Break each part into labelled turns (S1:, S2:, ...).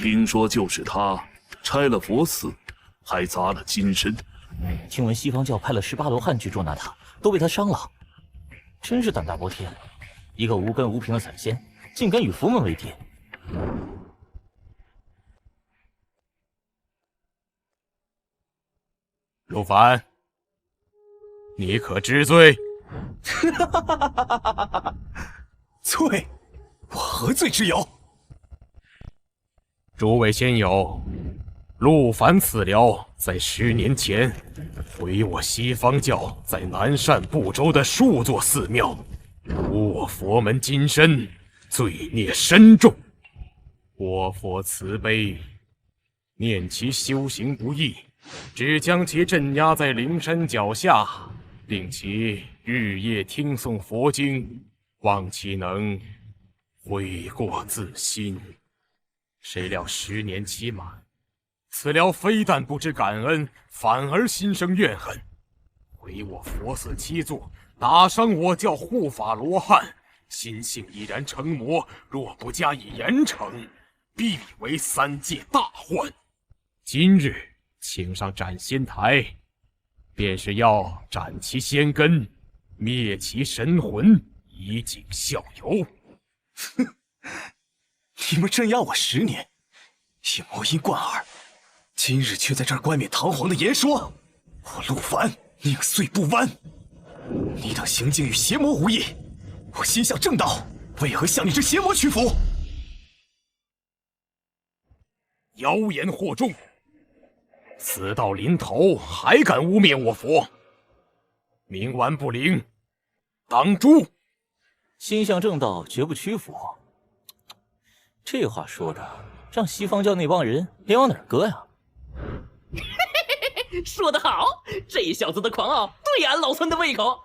S1: 听说就是他拆了佛寺，还砸了金身。
S2: 听闻西方教派了18罗汉去捉拿他，都被他伤了，真是胆大包天！一个无根无凭的散仙，竟敢与佛门为敌！
S3: 陆凡，你可知罪？
S4: 罪？我何罪之有？
S3: 诸位仙友，陆凡此僚在10年前毁我西方教在南赡部洲的数座寺庙，辱我佛门金身，罪孽深重。我佛慈悲，念其修行不易，只将其镇压在灵山脚下，令其日夜听诵佛经，望其能悔过自新。谁料10年期满，此僚非但不知感恩，反而心生怨恨，毁我佛寺7座，打伤我教护法罗汉，心性已然成魔，若不加以严惩，必为3界大患。今日请上斩仙台，便是要斩其仙根，灭其神魂，以儆效尤。
S4: 哼！你们镇压我10年，也魔音贯耳，今日却在这儿冠冕堂皇的言说，我陆凡宁碎不弯。你等行径与邪魔无异，我心向正道，为何向你这邪魔屈服？
S3: 妖言惑众，死到临头还敢污蔑我佛，冥顽不灵，当诛！
S2: 心向正道，绝不屈服。这话说的，让西方教那帮人连往哪儿搁呀？
S5: 说得好，这小子的狂傲对俺老孙的胃口。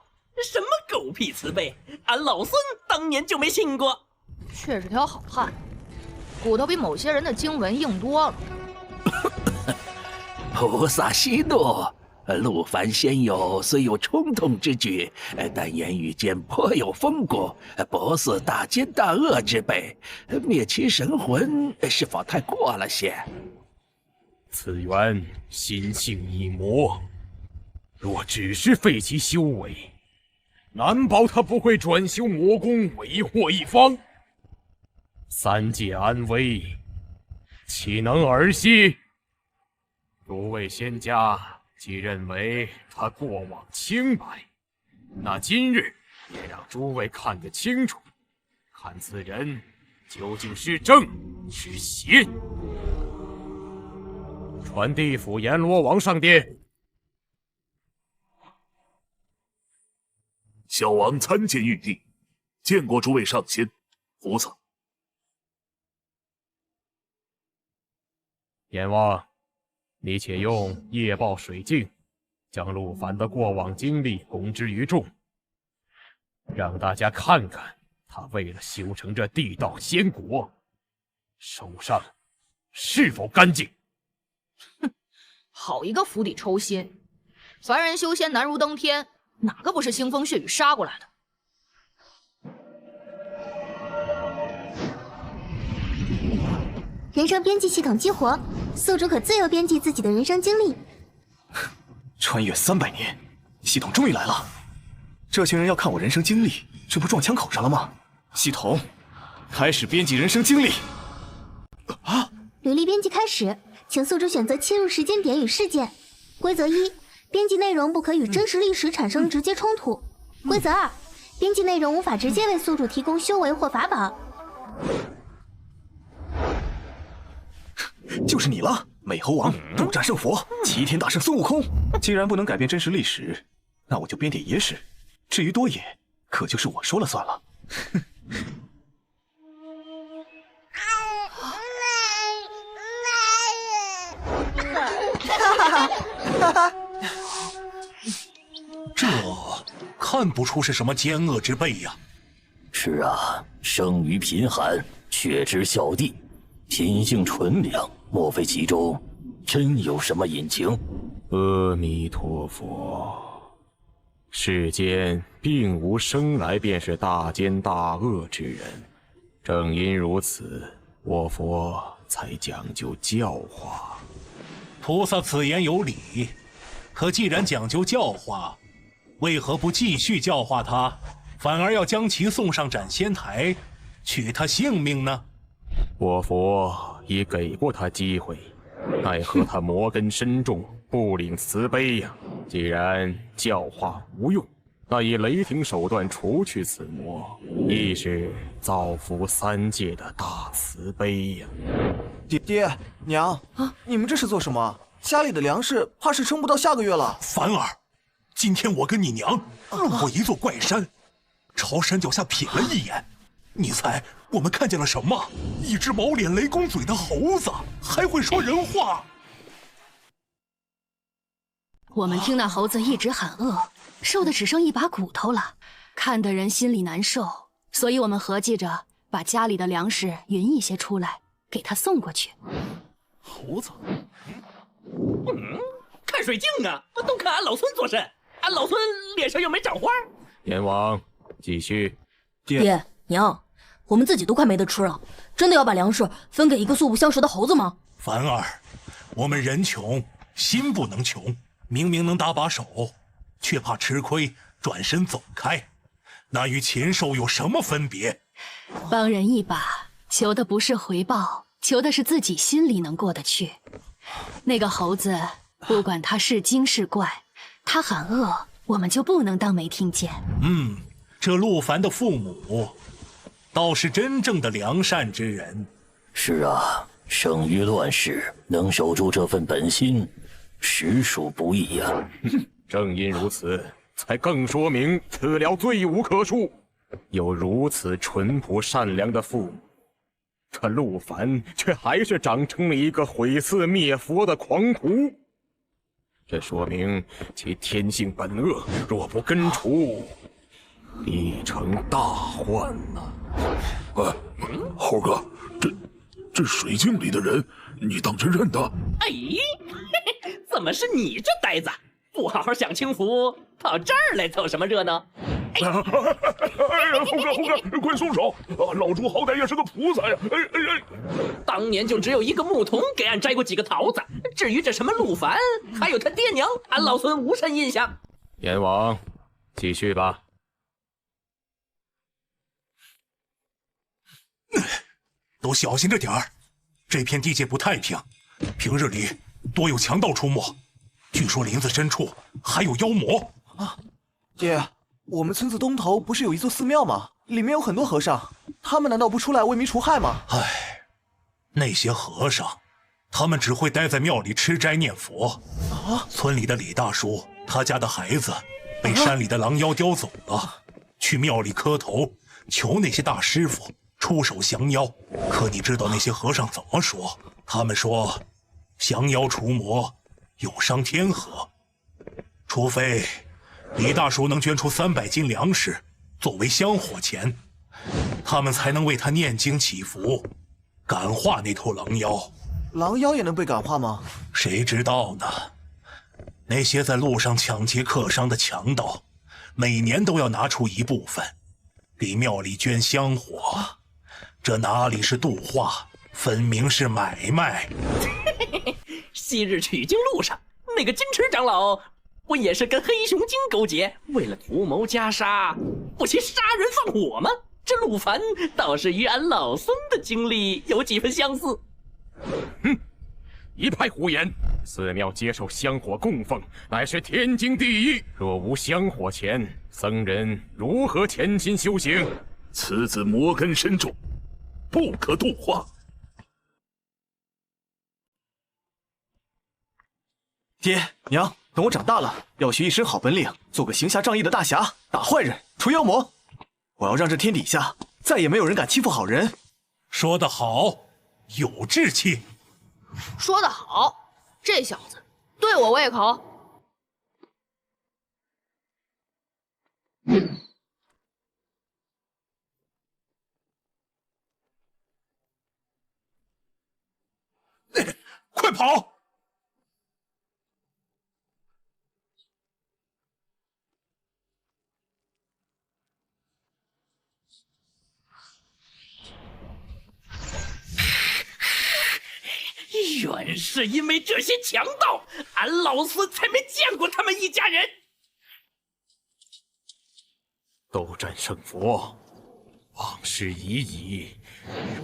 S5: 什么狗屁慈悲，俺老孙当年就没信过。
S6: 却是条好汉，骨头比某些人的经文硬多了。
S7: 菩萨息怒，陆凡仙友虽有冲动之举，但言语间颇有风骨，不似大奸大恶之辈，灭其神魂是否太过了些？
S3: 此缘心性已魔，若只是废其修为，难保他不会转修魔功，为祸一方。3界安危，岂能儿戏？诸位仙家既认为他过往清白，那今日也让诸位看得清楚，看此人究竟是正是邪。传地府阎罗王上殿。
S1: 小王参见玉帝，见过诸位上仙。菩萨。
S3: 阎王，你且用夜报水镜，将陆凡的过往经历公之于众，让大家看看他为了修成这地道仙果，手上是否干净。
S6: 哼，好一个釜底抽薪！凡人修仙难如登天，哪个不是腥风血雨杀过来的？
S8: 人生编辑系统激活，宿主可自由编辑自己的人生经历。
S4: 穿越300年，系统终于来了。这群人要看我人生经历，这不撞枪口上了吗？系统，开始编辑人生经历。
S8: 啊！履历编辑开始，请宿主选择切入时间点与事件。规则1：编辑内容不可与真实历史产生直接冲突。规则2：编辑内容无法直接为宿主提供修为或法宝。
S4: 就是你了，美猴王斗战胜佛，齐天大圣孙悟空。既然不能改变真实历史，那我就编点野史。至于多野，可就是我说了算了。
S9: 这看不出是什么奸恶之辈呀。
S2: 是啊，生于贫寒，却知孝弟，品性纯良，莫非其中真有什么隐情？
S3: 阿弥陀佛，世间并无生来便是大奸大恶之人，正因如此，我佛才讲究教化。
S9: 菩萨此言有理，可既然讲究教化，为何不继续教化他，反而要将其送上斩仙台，取他性命呢？
S3: 我佛已给过他机会，奈何他魔根深重，不领慈悲呀。既然教化无用，那以雷霆手段除去此魔，亦是造福三界的大慈悲呀。
S4: 爹娘啊，你们这是做什么？家里的粮食怕是撑不到下个月了。
S9: 凡儿，今天我跟你娘路过一座怪山，朝山脚下瞥了一眼，你猜我们看见了什么？一只毛脸雷公嘴的猴子，还会说人话。
S10: 我们听那猴子一直喊饿，瘦的只剩一把骨头了，看得人心里难受，所以我们合计着把家里的粮食匀一些出来，给他送过去。
S1: 猴子，
S5: 看水镜啊，都看俺老孙做甚？俺老孙脸上又没长花。
S3: 阎王，继续。
S11: 爹娘，我们自己都快没得吃了，真的要把粮食分给一个素不相识的猴子吗？
S9: 凡儿，我们人穷，心不能穷。明明能搭把手，却怕吃亏，转身走开，那与禽兽有什么分别？
S10: 帮人一把，求的不是回报，求的是自己心里能过得去。那个猴子，不管他是精是怪，他喊饿，我们就不能当没听见。
S9: 这陆凡的父母，倒是真正的良善之人。
S2: 是啊，生于乱世，能守住这份本心，实属不易呀。
S3: 正因如此，才更说明此寮罪无可恕。有如此淳朴善良的父母，可陆凡却还是长成了一个毁寺灭佛的狂徒。这说明其天性本恶，若不根除，必成大患呐。
S1: 猴哥，这水镜里的人，你当真认得？
S5: 哎，怎么是你这呆子？不好好享清福，跑这儿来凑什么热闹？
S1: 猴哥，快松手！老猪好歹也是个菩萨呀！
S5: 当年就只有一个牧童给俺摘过几个桃子，至于这什么陆凡，还有他爹娘，俺老孙无甚印象。
S3: 阎王，继续吧。
S9: 都小心着点儿，这片地界不太平，平日里多有强盗出没，据说林子深处还有妖魔
S4: 啊！爹，我们村子东头不是有一座寺庙吗？里面有很多和尚，他们难道不出来为民除害吗？
S9: 唉，那些和尚，他们只会待在庙里吃斋念佛。村里的李大叔，他家的孩子被山里的狼妖叼走了，去庙里磕头求那些大师傅出手降妖。可你知道那些和尚怎么说？他们说，降妖除魔有伤天和，除非李大叔能捐出300斤粮食作为香火钱，他们才能为他念经祈福，感化那头狼妖。
S4: 狼妖也能被感化吗？
S9: 谁知道呢？那些在路上抢劫客商的强盗，每年都要拿出一部分给庙里捐香火，这哪里是度化，分明是买卖。
S5: 昔日取经路上，那个金池长老不也是跟黑熊精勾结，为了图谋袈裟，不惜杀人放火吗？这陆凡倒是与俺老孙的经历有几分相似。
S3: 一派胡言！寺庙接受香火供奉，乃是天经地义。若无香火钱，僧人如何潜心修行？
S1: 此子魔根深重，不可度化。
S4: 爹娘，等我长大了，要学一身好本领，做个行侠仗义的大侠，打坏人，除妖魔。我要让这天底下再也没有人敢欺负好人。
S9: 说得好，有志气。
S6: 说得好，这小子对我胃口。
S9: 快跑！
S5: 原是因为这些强盗，俺老孙才没见过他们一家人。
S3: 斗战胜佛，往事已矣，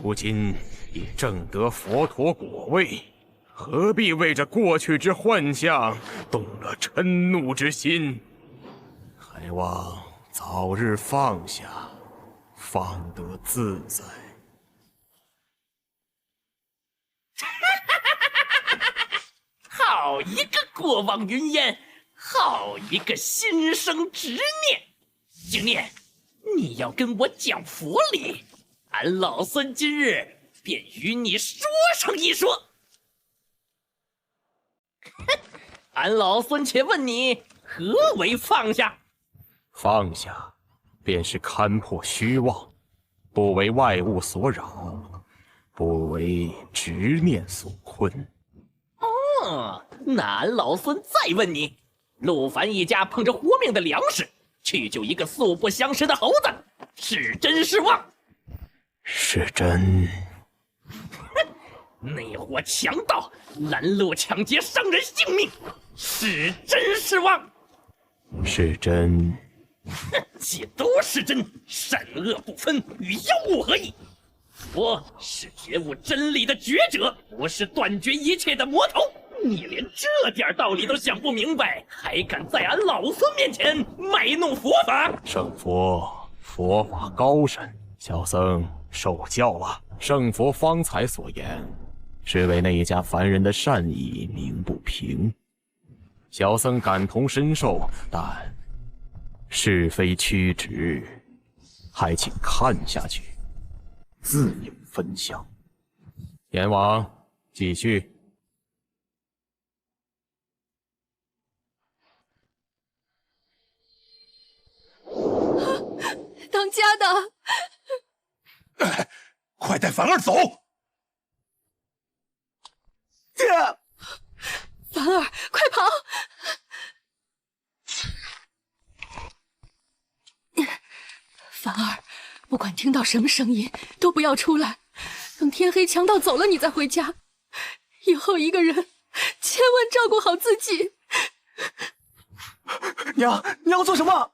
S3: 如今已正得佛陀果位，何必为这过去之幻象动了嗔怒之心？还望早日放下，方得自在。
S5: 好一个过往云烟，好一个心生执念。经念，你要跟我讲佛理，俺老孙今日便与你说上一说。俺老孙且问你，何为放下？
S3: 放下，便是看破虚妄，不为外物所扰，不为执念所困。
S5: 那俺老孙再问你，陆凡一家碰着活命的粮食，去救一个素不相识的猴子，是真是妄？
S3: 是真。
S5: 那伙强盗拦路抢劫，伤人性命，是真是妄？
S3: 是真。
S5: 既都是真，善恶不分，与妖物何异？佛是觉悟真理的觉者，不是断绝一切的魔头。你连这点道理都想不明白，还敢在俺老孙面前卖弄佛法？
S3: 圣佛佛法高深，小僧受教了。圣佛方才所言，是为那一家凡人的善意鸣不平，小僧感同身受，但是非曲直，还请看下去，自有分晓。阎王，继续。
S10: 当家的，
S9: 快带凡儿走！
S10: 凡儿，快跑！凡儿，不管听到什么声音，都不要出来。等天黑，强盗走了，你再回家。以后一个人，千万照顾好自己。
S4: 娘，你要做什么？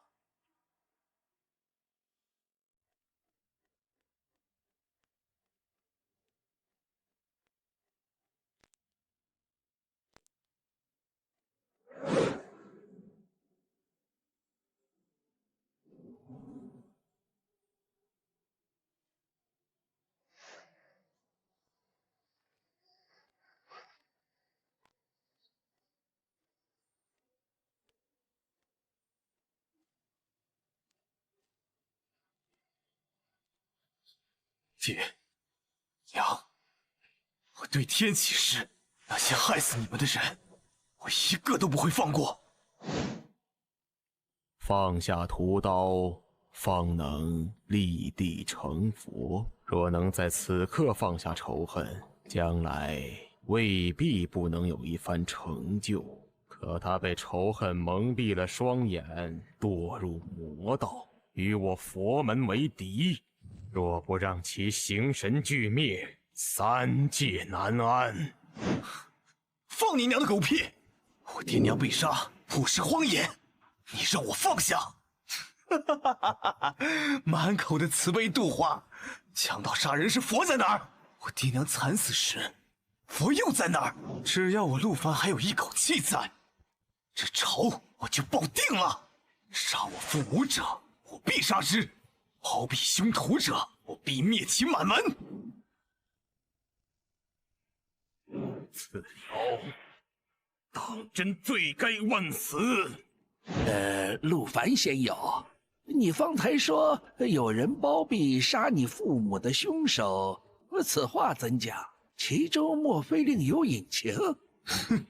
S4: 姐，娘，我对天起誓，那些害死你们的人，我一个都不会放过。
S3: 放下屠刀，方能立地成佛。若能在此刻放下仇恨，将来未必不能有一番成就。可他被仇恨蒙蔽了双眼，堕入魔道，与我佛门为敌。若不让其形神俱灭，三界难安。
S4: 放你娘的狗屁！我爹娘被杀，不是荒言，你让我放下？满口的慈悲度化，强盗杀人是佛在哪儿？我爹娘惨死时，佛又在哪儿？只要我陆凡还有一口气在，这仇我就报定了。杀我父母者，我必杀之；包庇凶徒者，我必灭其满门。
S3: 此妖当真罪该万死。
S7: 陆凡仙友，你方才说有人包庇杀你父母的凶手，此话怎讲？其中莫非另有隐情？
S4: 哼，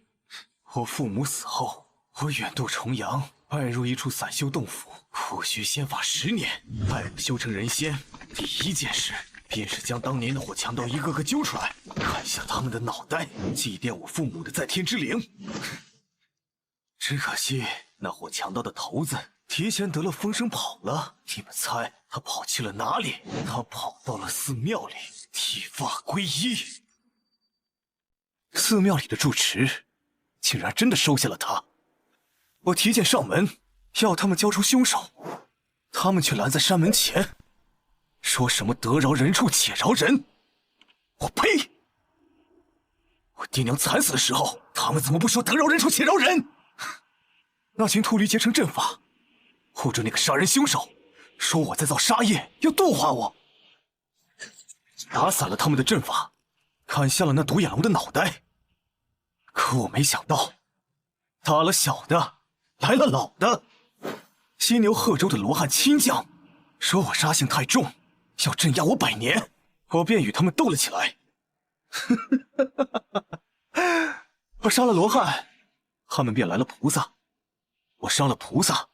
S4: 我父母死后，我远渡重洋，拜入一处散修洞府，苦学仙法10年，拜了修成人仙。第一件事便是将当年那伙强盗一个个揪出来，砍下他们的脑袋，祭奠我父母的在天之灵。只可惜那伙强盗的头子提前得了风声跑了，你们猜他跑去了哪里？他跑到了寺庙里剃发皈依。寺庙里的住持竟然真的收下了他。我提剑上门，要他们交出凶手，他们却拦在山门前，说什么得饶人处且饶人。我呸！我爹娘惨死的时候，他们怎么不说得饶人处且饶人？那群秃驴结成阵法，护着那个杀人凶手，说我在造杀业，要度化我。打散了他们的阵法，砍下了那独眼龙的脑袋。可我没想到，打了小的，来了老的。犀牛贺州的罗汉亲将说我杀性太重，要镇压我100年，我便与他们斗了起来。我杀了罗汉，他们便来了菩萨；我杀了菩萨，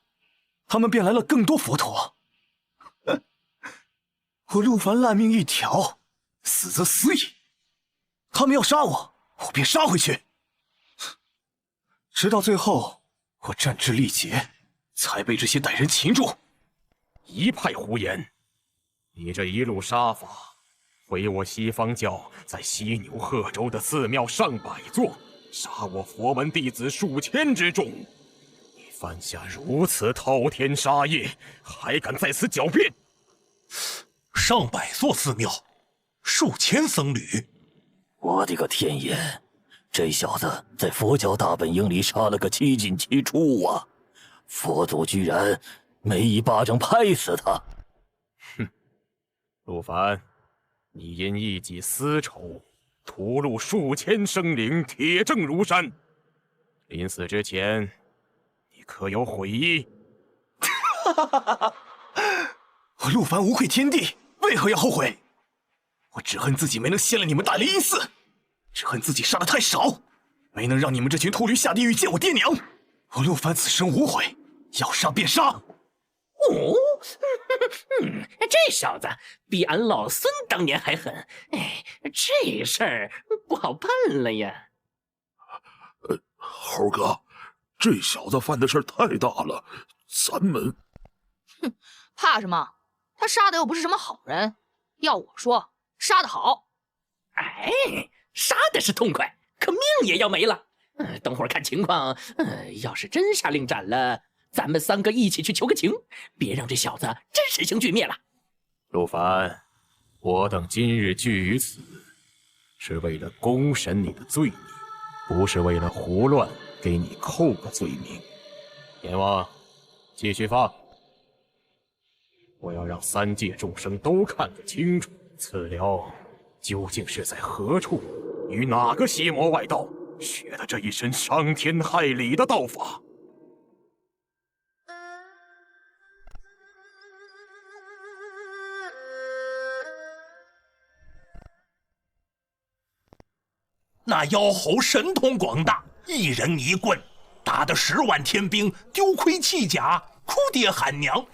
S4: 他们便来了更多佛陀。我陆凡烂命一条，死则死矣。他们要杀我，我便杀回去。直到最后，我战至力竭，才被这些歹人擒住。
S3: 一派胡言！你这一路杀法，毁我西方教在犀牛贺州的寺庙上百座，杀我佛门弟子数千之众。你犯下如此滔天杀业，还敢在此狡辩？
S9: 上百座寺庙，数千僧侣，
S2: 我的个天爷！这小子在佛教大本营里杀了个七进七出啊！佛祖居然没一巴掌拍死他！
S3: 哼，陆凡，你因一己私仇，屠戮数千生灵，铁证如山。临死之前，你可有悔意？
S4: 我陆凡无愧天地，为何要后悔？我只恨自己没能掀了你们大灵隐寺，只恨自己杀得太少，没能让你们这群秃驴下地狱见我爹娘。我陆凡此生无悔，要杀便杀。
S5: 哦，这小子比俺老孙当年还狠。哎，这事儿不好办了呀。
S1: 猴哥，这小子犯的事太大了，咱们……
S6: 哼，怕什么？他杀的又不是什么好人。要我说，杀得好。
S5: 哎，杀的是痛快，可命也要没了。等会儿看情况，要是真下令斩了，咱们3个一起去求个情，别让这小子真实性俱灭了。
S3: 陆凡，我等今日聚于此，是为了公审你的罪孽，不是为了胡乱给你扣个罪名。阎王，继续放。我要让3界众生都看得清楚，此寮究竟是在何处，与哪个邪魔外道学的这一身伤天害理的道法。
S9: 那妖猴神通广大，一人一棍，打得10万天兵丢盔弃甲，哭爹喊娘，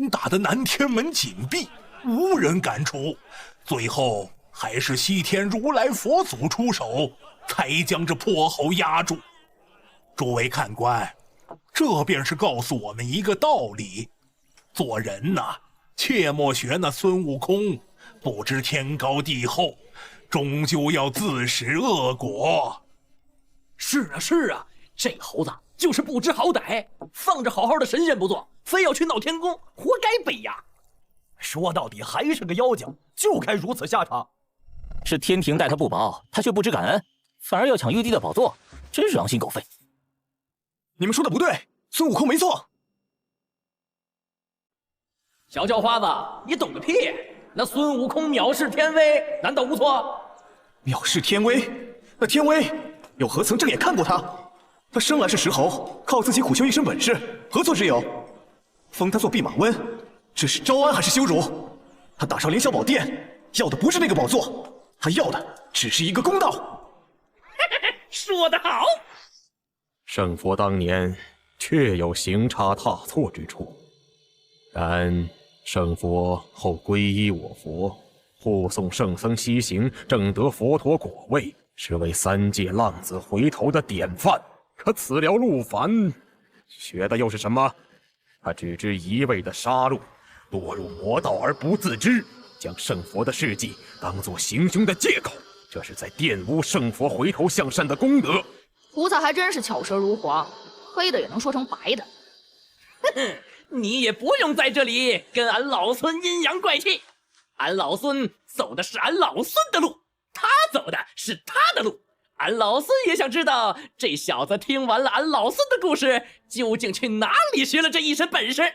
S9: 打得南天门紧闭，无人敢出。最后还是西天如来佛祖出手，才将这破猴压住。诸位看官，这便是告诉我们一个道理：做人呐，切莫学那孙悟空，不知天高地厚，终究要自食恶果。
S5: 是啊，是啊，这猴子就是不知好歹，放着好好的神仙不做，非要去闹天宫，活该被压。
S4: 说到底还是个妖精，就该如此下场。
S2: 是天庭待他不薄，他却不知感恩，反而要抢玉帝的宝座，真是狼心狗肺。
S4: 你们说的不对，孙悟空没错。
S5: 小叫花子，你懂个屁！那孙悟空藐视天威，难道无错？
S4: 藐视天威？那天威又何曾正眼看过他？他生来是石猴，靠自己苦修一身本事，何错之有？封他做弼马温，这是招安还是羞辱？他打上凌霄宝殿，要的不是那个宝座，他要的只是一个公道。
S5: 说得好。
S3: 圣佛当年确有行差踏错之处，然圣佛后皈依我佛，护送圣僧西行，正得佛陀果位，是为3界浪子回头的典范。可此寮陆凡学的又是什么？他只知一味的杀戮，堕入魔道而不自知，将圣佛的事迹当作行凶的借口，这是在玷污圣佛回头向善的功德。
S6: 菩萨还真是巧舌如簧，黑的也能说成白的。
S5: 哼哼，你也不用在这里跟俺老孙阴阳怪气。俺老孙走的是俺老孙的路，他走的是他的路。俺老孙也想知道，这小子听完了俺老孙的故事，究竟去哪里学了这一身本事？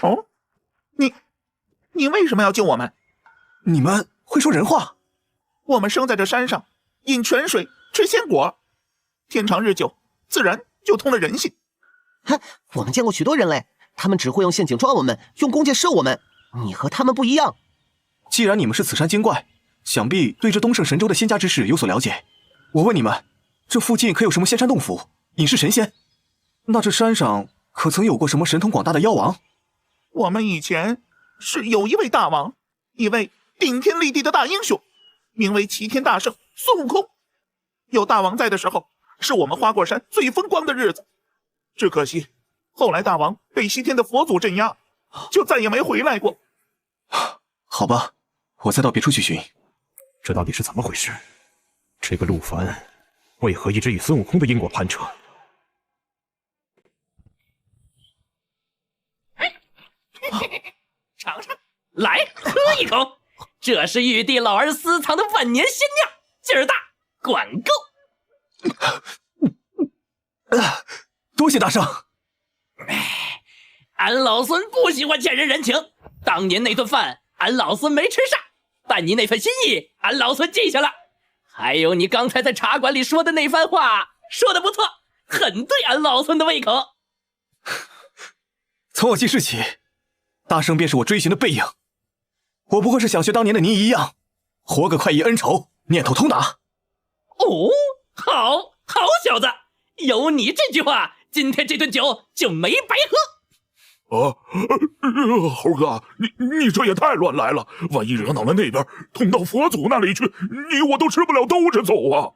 S12: 哦，你为什么要救我们？
S4: 你们会说人话？
S12: 我们生在这山上，饮泉水，吃鲜果，天长日久，自然就通了人性。
S13: 哼，我们见过许多人类，他们只会用陷阱抓我们，用弓箭射我们。你和他们不一样。
S4: 既然你们是此山精怪，想必对这东胜神州的仙家之事有所了解。我问你们，这附近可有什么仙山洞府，隐士神仙？那这山上可曾有过什么神通广大的妖王？
S12: 我们以前是有一位大王，一位顶天立地的大英雄，名为齐天大圣孙悟空。有大王在的时候，是我们花果山最风光的日子。只可惜，后来大王被西天的佛祖镇压，就再也没回来过。
S4: 好吧，我再到别处去寻。
S3: 这到底是怎么回事？这个陆凡为何一直与孙悟空的因果攀扯？
S5: 尝尝，来喝一口，这是玉帝老儿私藏的万年仙酿，劲儿大，管够。
S4: 多谢大圣。
S5: 俺老孙不喜欢欠人人情，当年那顿饭俺老孙没吃上，但你那份心意俺老孙记下了。还有你刚才在茶馆里说的那番话，说的不错，很对俺老孙的胃口。
S4: 从我记事起，大圣便是我追寻的背影。我不会是想学当年的您一样，活个快意恩仇，念头通达。
S5: 哦，好小子，有你这句话，今天这顿酒就没白喝。
S1: 猴哥，你这也太乱来了！万一惹恼了那边，通到佛祖那里去，你我都吃不了兜着走啊！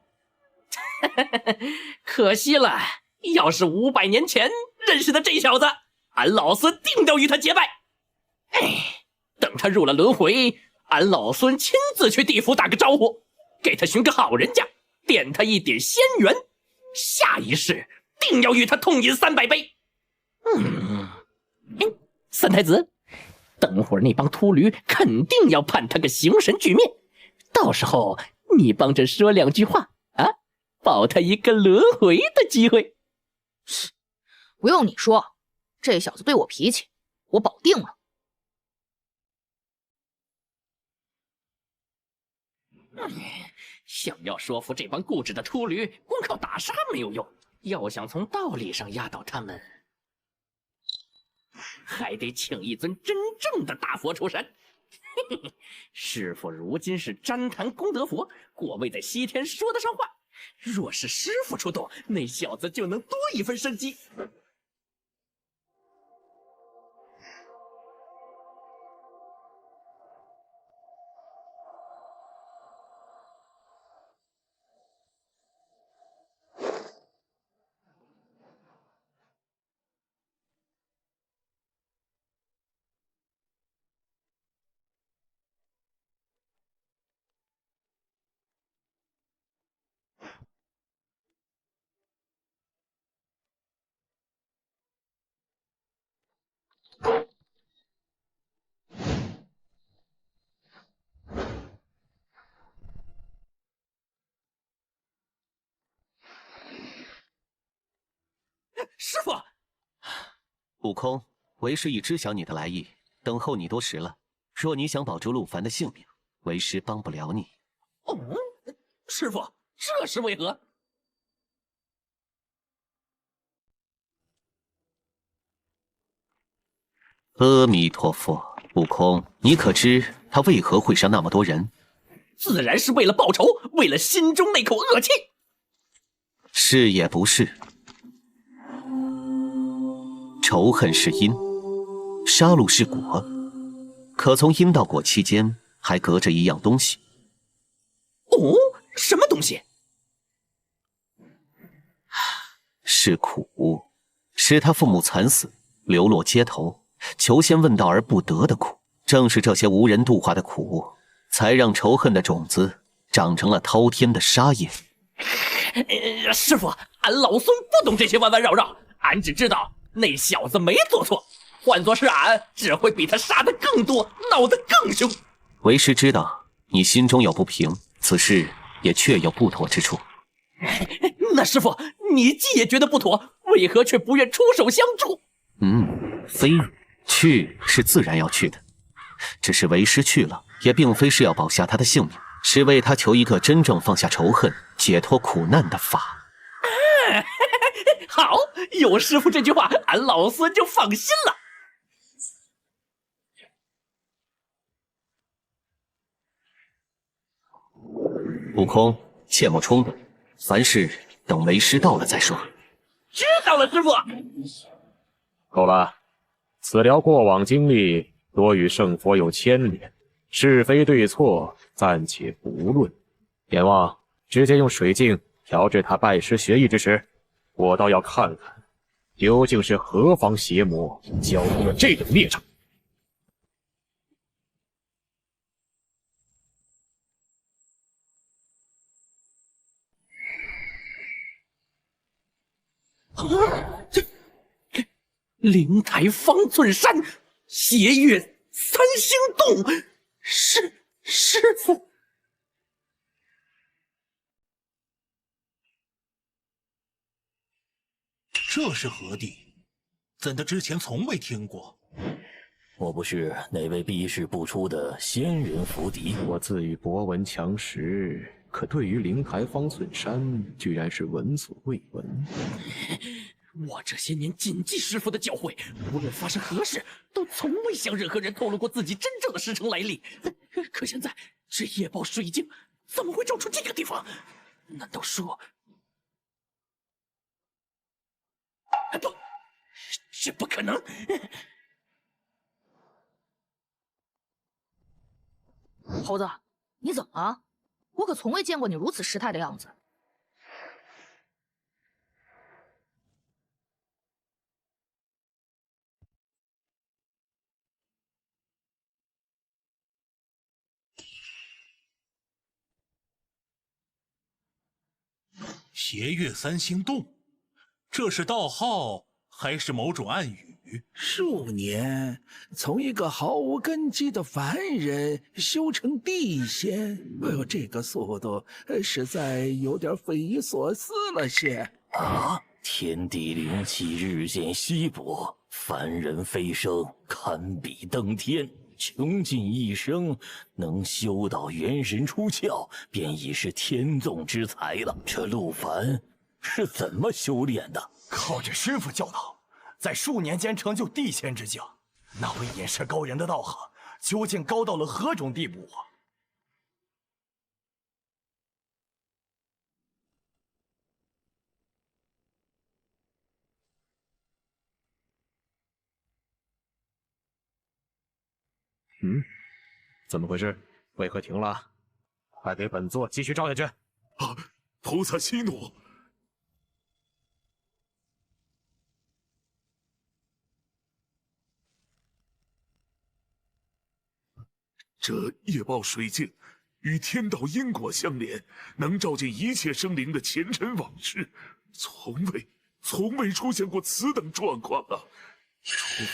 S5: 可惜了，要是500年前认识的这小子，俺老孙定要与他结拜。哎，等他入了轮回，俺老孙亲自去地府打个招呼，给他寻个好人家，点他一点仙缘，下一世定要与他痛饮300杯。三太子，等会儿那帮秃驴肯定要判他个形神俱灭，到时候你帮着说2句话啊，保他一个轮回的机会。
S6: 不用你说，这小子对我脾气，我保定了。
S5: 想要说服这帮固执的秃驴，光靠打杀没有用，要想从道理上压倒他们，还得请一尊真正的大佛出山。师傅如今是旃檀功德佛，果位在西天说得上话。若是师傅出动，那小子就能多一分生机。师傅，
S13: 悟空，为师已知晓你的来意，等候你多时了。若你想保住陆凡的性命，为师帮不了你。
S5: 哦，师傅，这是为何？
S13: 阿弥陀佛。悟空，你可知他为何会杀那么多人？
S5: 自然是为了报仇，为了心中那口恶气。
S13: 是也不是？仇恨是因，杀戮是果，可从因到果期间还隔着一样东西。
S5: 哦，什么东西？
S13: 是苦，是他父母惨死，流落街头，求仙问道而不得的苦。正是这些无人度化的苦，才让仇恨的种子长成了滔天的杀业。
S5: 师傅，俺老孙不懂这些弯弯绕绕，俺只知道那小子没做错，换作是俺，只会比他杀得更多，闹得更凶。
S13: 为师知道你心中有不平，此事也确有不妥之处。
S5: 那师傅，你既也觉得不妥，为何却不愿出手相助？
S13: 非去是自然要去的，只是为师去了，也并非是要保下他的性命，是为他求一个真正放下仇恨、解脱苦难的法。
S5: 好，有师傅这句话，俺老孙就放心了。
S13: 悟空，切莫冲动，凡事等为师到了再说。
S5: 知道了，师傅。
S3: 够了，此聊过往经历多与圣佛有牵连，是非对错暂且不论。阎王，直接用水镜调制他拜师学艺之时，我倒要看看，究竟是何方邪魔教出了这等孽障。
S5: 这灵台方寸山，斜月三星洞，师傅。
S9: 这是何地？怎的之前从未听过？
S2: 莫不是哪位避世不出的仙人伏敌？
S3: 我自与博闻强识，可对于灵台方寸山，居然是闻所未闻。
S5: 我这些年谨记师傅的教诲，无论发生何事，都从未向任何人透露过自己真正的师承来历。可现在这夜报水晶怎么会照出这个地方？难道说……不，这不可能！
S6: 猴子，你怎么了？我可从未见过你如此失态的样子。
S9: 斜月三星洞，这是道号还是某种暗语？
S7: 数年，从一个毫无根基的凡人修成地仙，哎呦，这个速度实在有点匪夷所思了些。
S2: 啊！天地灵气日渐稀薄，凡人飞升堪比登天。穷尽一生，能修到元神出窍，便已是天纵之才了。这陆凡是怎么修炼的？
S4: 靠着师傅教导，在数年间成就地仙之境。那位眼识高人的道行，究竟高到了何种地步啊？
S3: 怎么回事？为何停了？快给本座继续照下去！
S1: 菩萨息怒。这夜报水镜与天道因果相连，能照见一切生灵的前尘往事，从未出现过此等状况啊！除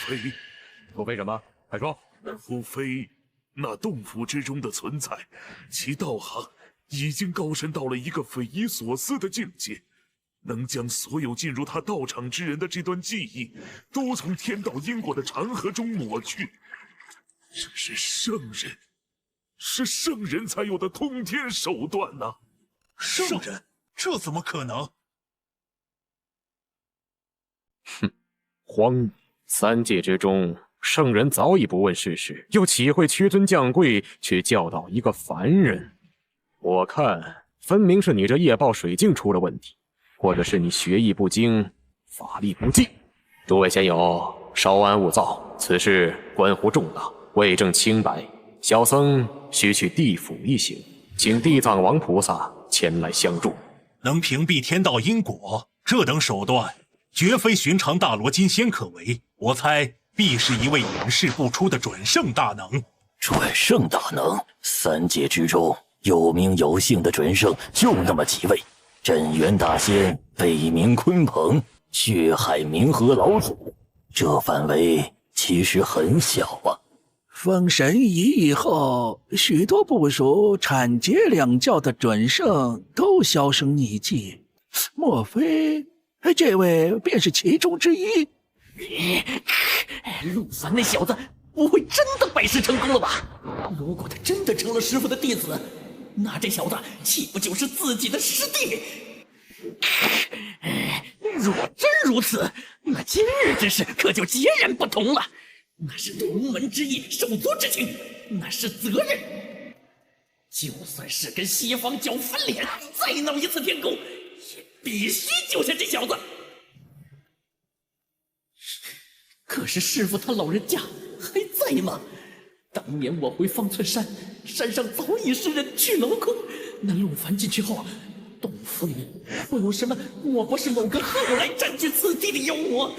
S1: 非
S3: 什么？快说！
S1: 除非那洞府之中的存在，其道行已经高深到了一个匪夷所思的境界，能将所有进入他道场之人的这段记忆，都从天道因果的长河中抹去。这是圣人才有的通天手段呐！
S9: 圣人？这怎么可能？
S3: 荒野三界之中，圣人早已不问世事，又岂会屈尊降贵，去教导一个凡人？我看分明是你这夜报水镜出了问题，或者是你学艺不精，法力不济。诸位仙友，稍安勿躁，此事关乎重大，为证清白，小僧须去地府一行，请地藏王菩萨前来相助。
S9: 能屏蔽天道因果，这等手段绝非寻常大罗金仙可为，我猜必是一位隐世不出的准圣大能。
S2: 准圣大能，三界之中有名有姓的准圣就那么几位：镇元大仙、北冥鲲鹏、血海冥河老祖。这范围其实很小啊。
S7: 封神仪以后，许多部属阐节两教的准圣都销声匿迹，莫非这位便是其中之一？
S5: 陆凡那小子不会真的拜师成功了吧？如果他真的成了师傅的弟子，那这小子岂不就是自己的师弟？若真如此，那今日之事可就截然不同了。那是同门之义，手足之情，那是责任。就算是跟西方教翻脸，再闹一次天宫，也必须救下这小子。可是师傅他老人家还在吗？当年我回方寸山，山上早已是人去楼空。那陆凡进去后，洞府里会有什么？莫不是某个后来占据此地的妖魔？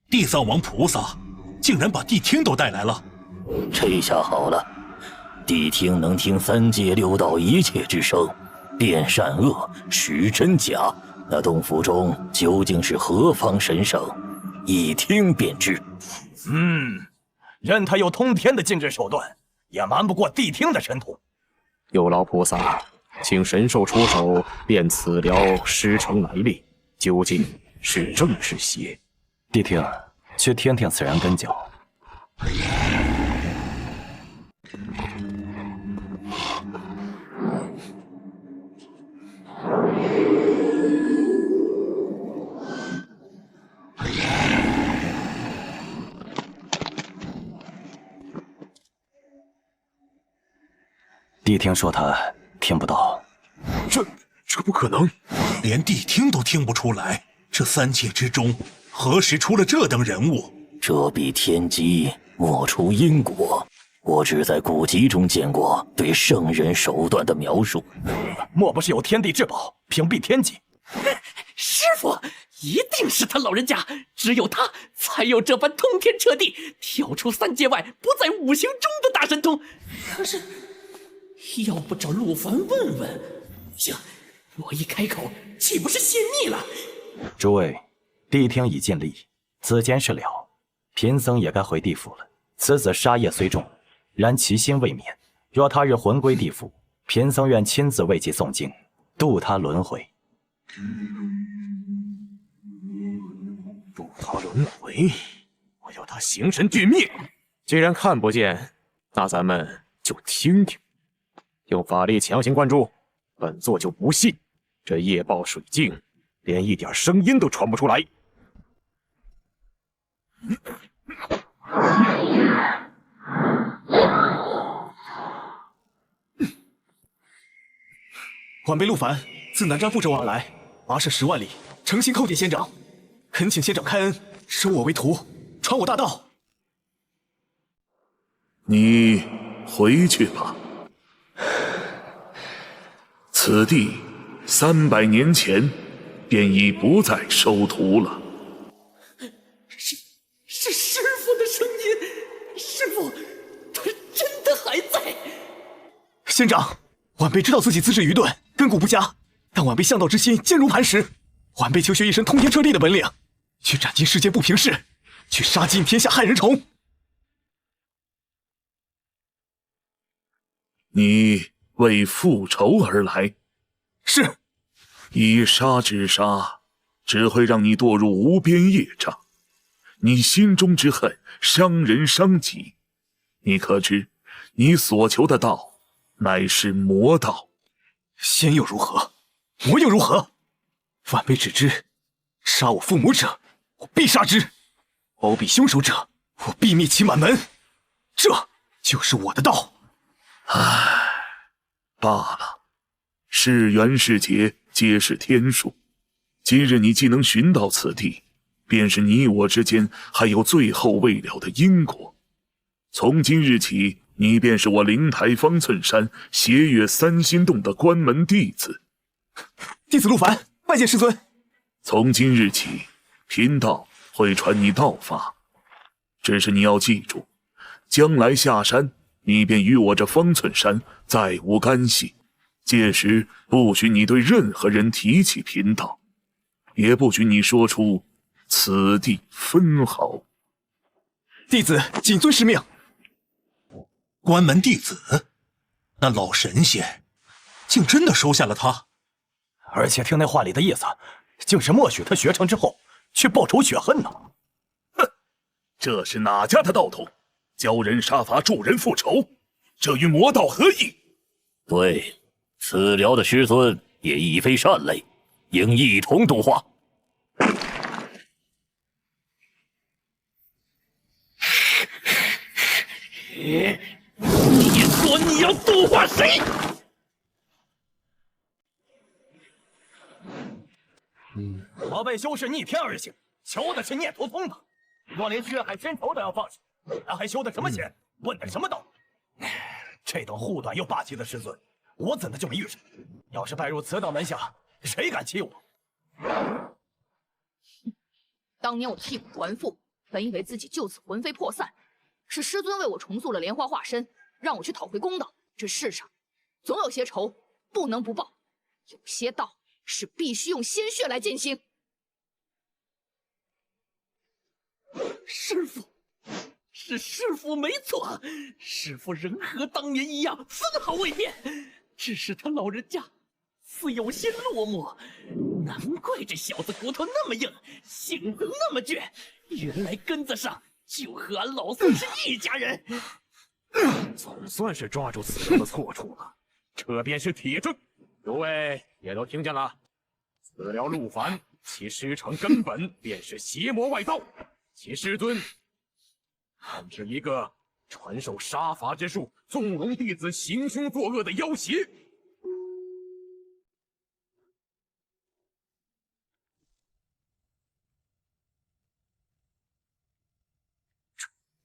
S9: 地藏王菩萨竟然把谛听都带来了，
S2: 这下好了，谛听能听三界六道一切之声，辨善恶，识真假。那洞府中究竟是何方神圣，一听便知。
S4: 任他有通天的禁制手段，也瞒不过谛听的神通。
S3: 有劳菩萨，请神兽出手，辨此寮师承来历，究竟是正是邪？
S4: 谛听，去听听此人根脚。谛听说他听不到，
S3: 这不可能，
S9: 连谛听都听不出来。这三界之中，何时出了这等人物？
S2: 这比天机莫出因果。我只在古籍中见过对圣人手段的描述。
S4: 莫不是有天地至宝，屏蔽天机？
S5: 师傅，一定是他老人家，只有他才有这般通天彻地、跳出三界外、不在五行中的大神通。可是，要不找陆凡问问？行，我一开口，岂不是泄密了？
S4: 诸位，谛听已尽力，此间事了，贫僧也该回地府了。此子杀业虽重，然其心未泯。若他日魂归地府，贫僧愿亲自为其诵经，渡他轮回。
S3: 渡他轮回，我要他形神俱灭。既然看不见，那咱们就听听。用法力强行灌注，本座就不信这夜报水镜连一点声音都传不出来。
S4: 晚辈陆凡自南瞻部洲而来，跋涉10万里，诚心叩见仙长，恳请仙长开恩，收我为徒，传我大道。
S1: 你回去吧。此地300年前便已不再收徒了。
S5: 是师傅的声音，师傅，他真的还在。
S4: 仙长，晚辈知道自己资质愚钝，根骨不佳，但晚辈向道之心坚如磐石。晚辈求学一身通天彻地的本领，去斩尽世间不平事，去杀尽天下害人虫。
S1: 你为复仇而来？
S4: 是。
S1: 以杀之杀，只会让你堕入无边业障。你心中之恨伤人伤己，你可知你所求的道乃是魔道？
S4: 仙又如何？魔又如何？晚辈只知，杀我父母者，我必杀之；包庇凶手者，我必灭其满门。这就是我的道。
S1: 唉，罢了，是缘是劫，皆是天数。今日你既能寻到此地，便是你我之间还有最后未了的因果。从今日起，你便是我灵台方寸山斜月三星洞的关门弟子。
S4: 弟子陆凡，拜见师尊。
S1: 从今日起，贫道会传你道法，只是你要记住，将来下山，你便与我这方寸山再无干系。届时不许你对任何人提起贫道，也不许你说出此地分毫。
S4: 弟子谨遵师命。
S9: 关门弟子，那老神仙竟真的收下了他，
S4: 而且听那话里的意思，竟是默许他学成之后去报仇雪恨呢。
S1: 哼，这是哪家的道统？教人杀伐，助人复仇，这与魔道何异？
S2: 对，此辽的师尊也亦非善类，应一同度化。
S5: 你说你要度化谁？
S4: 我辈修士逆天而行，求的是念头通达。若连血海深仇都要放弃，那还修的什么仙？问的什么道？这等护短又霸气的师尊，我怎的就没遇上？要是拜入此等门下，谁敢欺我？
S6: 当年我替补还父，本以为自己就此魂飞魄散，是师尊为我重塑了莲花化身，让我去讨回公道。这世上总有些仇不能不报，有些道是必须用鲜血来践行。
S5: 师父，是师父没错，师父仍和当年一样，丝毫未变。只是他老人家似有些落寞，难怪这小子骨头那么硬，性子那么倔，原来根子上就和俺老孙是一家人。
S3: 总算是抓住此人的错处了，这便是铁证。诸位也都听见了，此辽陆凡，其师承根本便是邪魔外道，其师尊更是一个传授杀伐之术、纵容弟子行凶作恶的妖邪。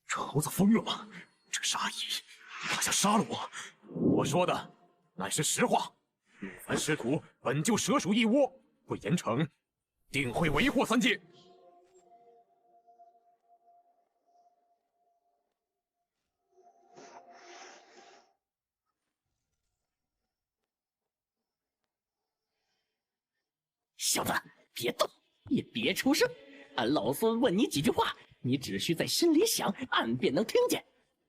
S3: 这猴子疯了吗？这杀意，他想杀了我。我说的乃是实话。陆凡师徒本就蛇鼠一窝，会严惩，定会为祸三界。
S5: 小子，别动，也别出声。俺老孙问你几句话，你只需在心里想，俺便能听见。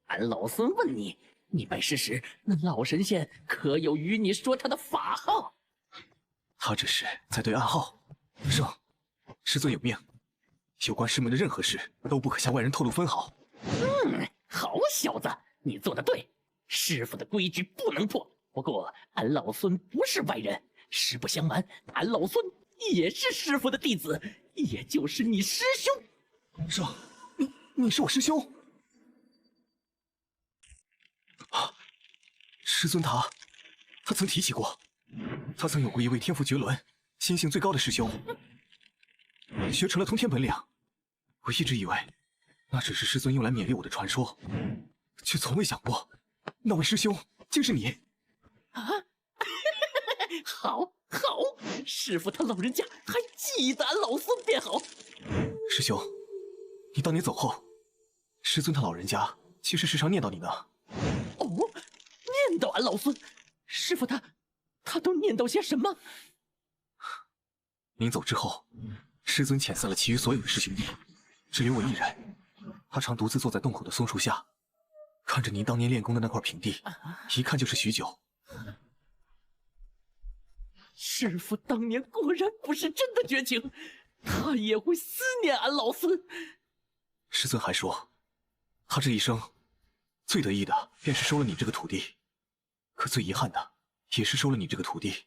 S5: 俺老孙问你，你拜师时，那老神仙可有与你说他的法号？
S4: 他这是在对暗号。圣，师尊有命，有关师门的任何事都不可向外人透露分毫。
S5: 好小子，你做得对。师傅的规矩不能破。不过俺老孙不是外人，实不相瞒，俺老孙也是师傅的弟子，也就是你师兄。
S4: 圣，你是我师兄。啊，师尊他曾提起过，他曾有过一位天赋绝伦、心性最高的师兄，学成了通天本领。我一直以为那只是师尊用来勉励我的传说，却从未想过那位师兄竟是你。
S5: 啊，好，师傅他老人家还记得俺老孙便好。
S4: 师兄，你当年走后，师尊他老人家其实时常念叨你呢。
S5: 哦，念叨俺老孙，师傅他都念叨些什么？
S4: 您走之后，师尊遣散了其余所有的师兄弟，只留我一人。他常独自坐在洞口的松树下，看着您当年练功的那块平地，一看就是许久。
S5: 师傅当年果然不是真的绝情，他也会思念俺老孙。
S4: 师尊还说，他这一生最得意的便是收了你这个徒弟，可最遗憾的也是收了你这个徒弟。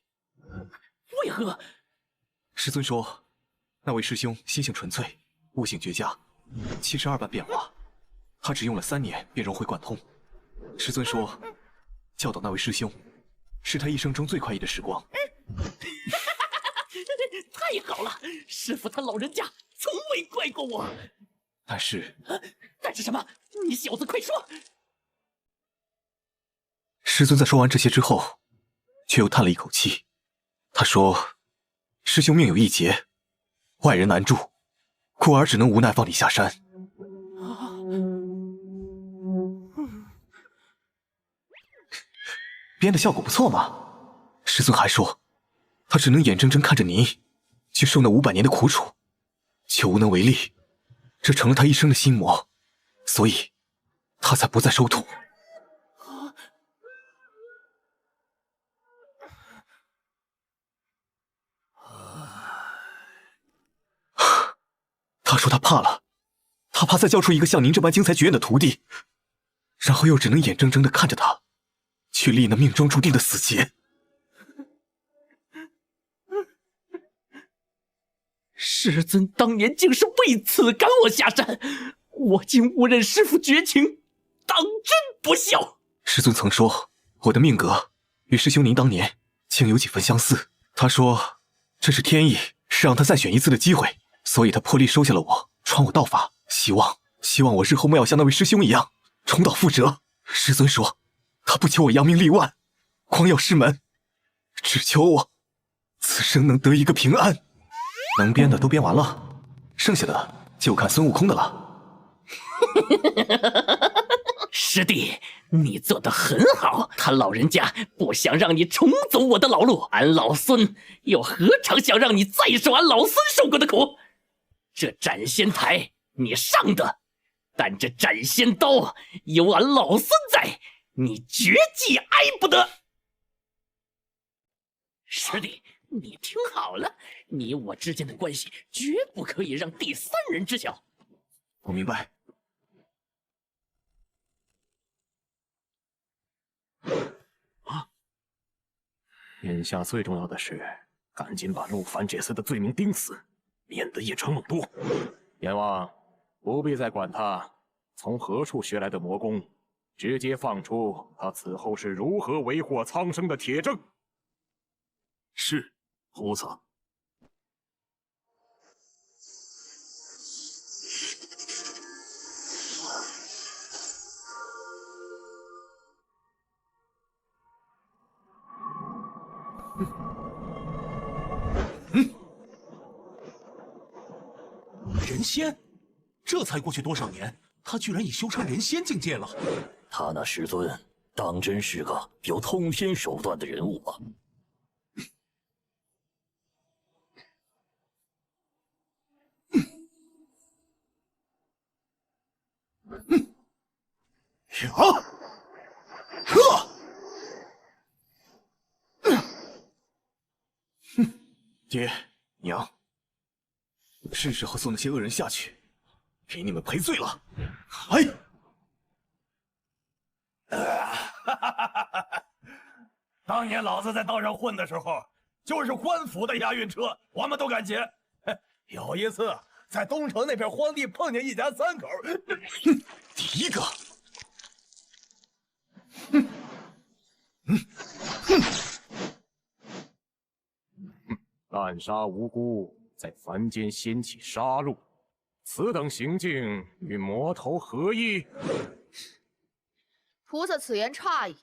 S5: 为何？
S4: 师尊说，那位师兄心性纯粹，悟性绝佳，72般变化，他只用了3年便融会贯通。师尊说，教导那位师兄，是他一生中最快意的时光。
S5: 太好了，师傅他老人家从未怪过我。
S4: 但是
S5: 什么？你小子快说！
S4: 师尊在说完这些之后，却又叹了一口气。他说：“师兄命有一劫，外人难助，故而只能无奈放你下山。”编的效果不错嘛。师尊还说，他只能眼睁睁看着您去受那500年的苦楚，却无能为力，这成了他一生的心魔，所以他才不再收徒。他说他怕了，他怕再教出一个像您这般精彩绝艳的徒弟，然后又只能眼睁睁地看着他去历那命中注定的死劫。
S5: 师尊当年竟是为此赶我下山，我竟误认师父绝情，当真不孝。
S4: 师尊曾说，我的命格与师兄您当年竟有几分相似。他说，这是天意，是让他再选一次的机会，所以他破例收下了我，传我道法，希望我日后莫要像那位师兄一样重蹈覆辙。师尊说，他不求我扬名立万，光耀师门，只求我此生能得一个平安。能编的都编完了，剩下的就看孙悟空的了。
S5: 师弟，你做得很好，他老人家不想让你重走我的老路，俺老孙又何尝想让你再受俺老孙受过的苦？这斩仙台你上得，但这斩仙刀有俺老孙在，你绝技挨不得。师弟，你听好了，你我之间的关系绝不可以让第3人知晓。
S4: 我明白。
S3: 眼下最重要的是，赶紧把陆凡这厮的罪名钉死，免得夜长梦多。阎王不必再管他从何处学来的魔功，直接放出他此后是如何为祸苍生的铁证。
S1: 是，菩萨。
S9: 人仙，这才过去多少年，他居然已修成人仙境界了。
S2: 他那师尊当真是个有通天手段的人物啊！
S4: 爹娘，是时候送那些恶人下去，给你们赔罪了。哎！
S14: 当年老子在道上混的时候，就是官府的押运车，我们都敢劫。有一次在东城那片荒地碰见一家3口，
S4: 第一个，
S3: 滥杀无辜，在凡间掀起杀戮，此等行径与魔头何异？
S6: 菩萨此言差矣，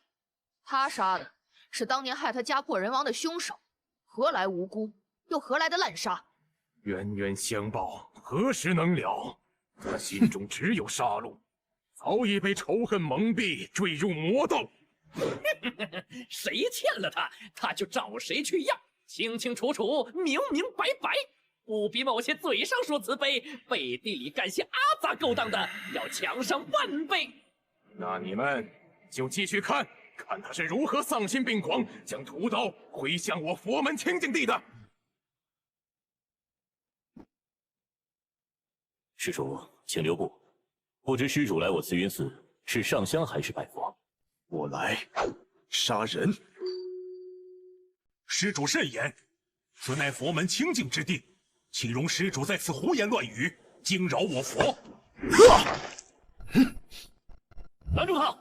S6: 他杀的是当年害他家破人亡的凶手，何来无辜，又何来的滥杀？
S3: 冤冤相报，何时能了？他心中只有杀戮，早已被仇恨蒙蔽，坠入魔道。
S5: 谁欠了他，他就找谁去要，清清楚楚，明明白白，不比某些嘴上说慈悲，背地里干些阿杂勾当的要强上万倍。
S3: 那你们就继续看，看他是如何丧心病狂，将屠刀挥向我佛门清净地的。
S2: 施主，请留步。不知施主来我慈云寺是上香还是拜佛？
S4: 我来杀人。
S9: 施主慎言，此乃佛门清净之地，岂容施主在此胡言乱语，惊扰我佛？
S5: 拦住他！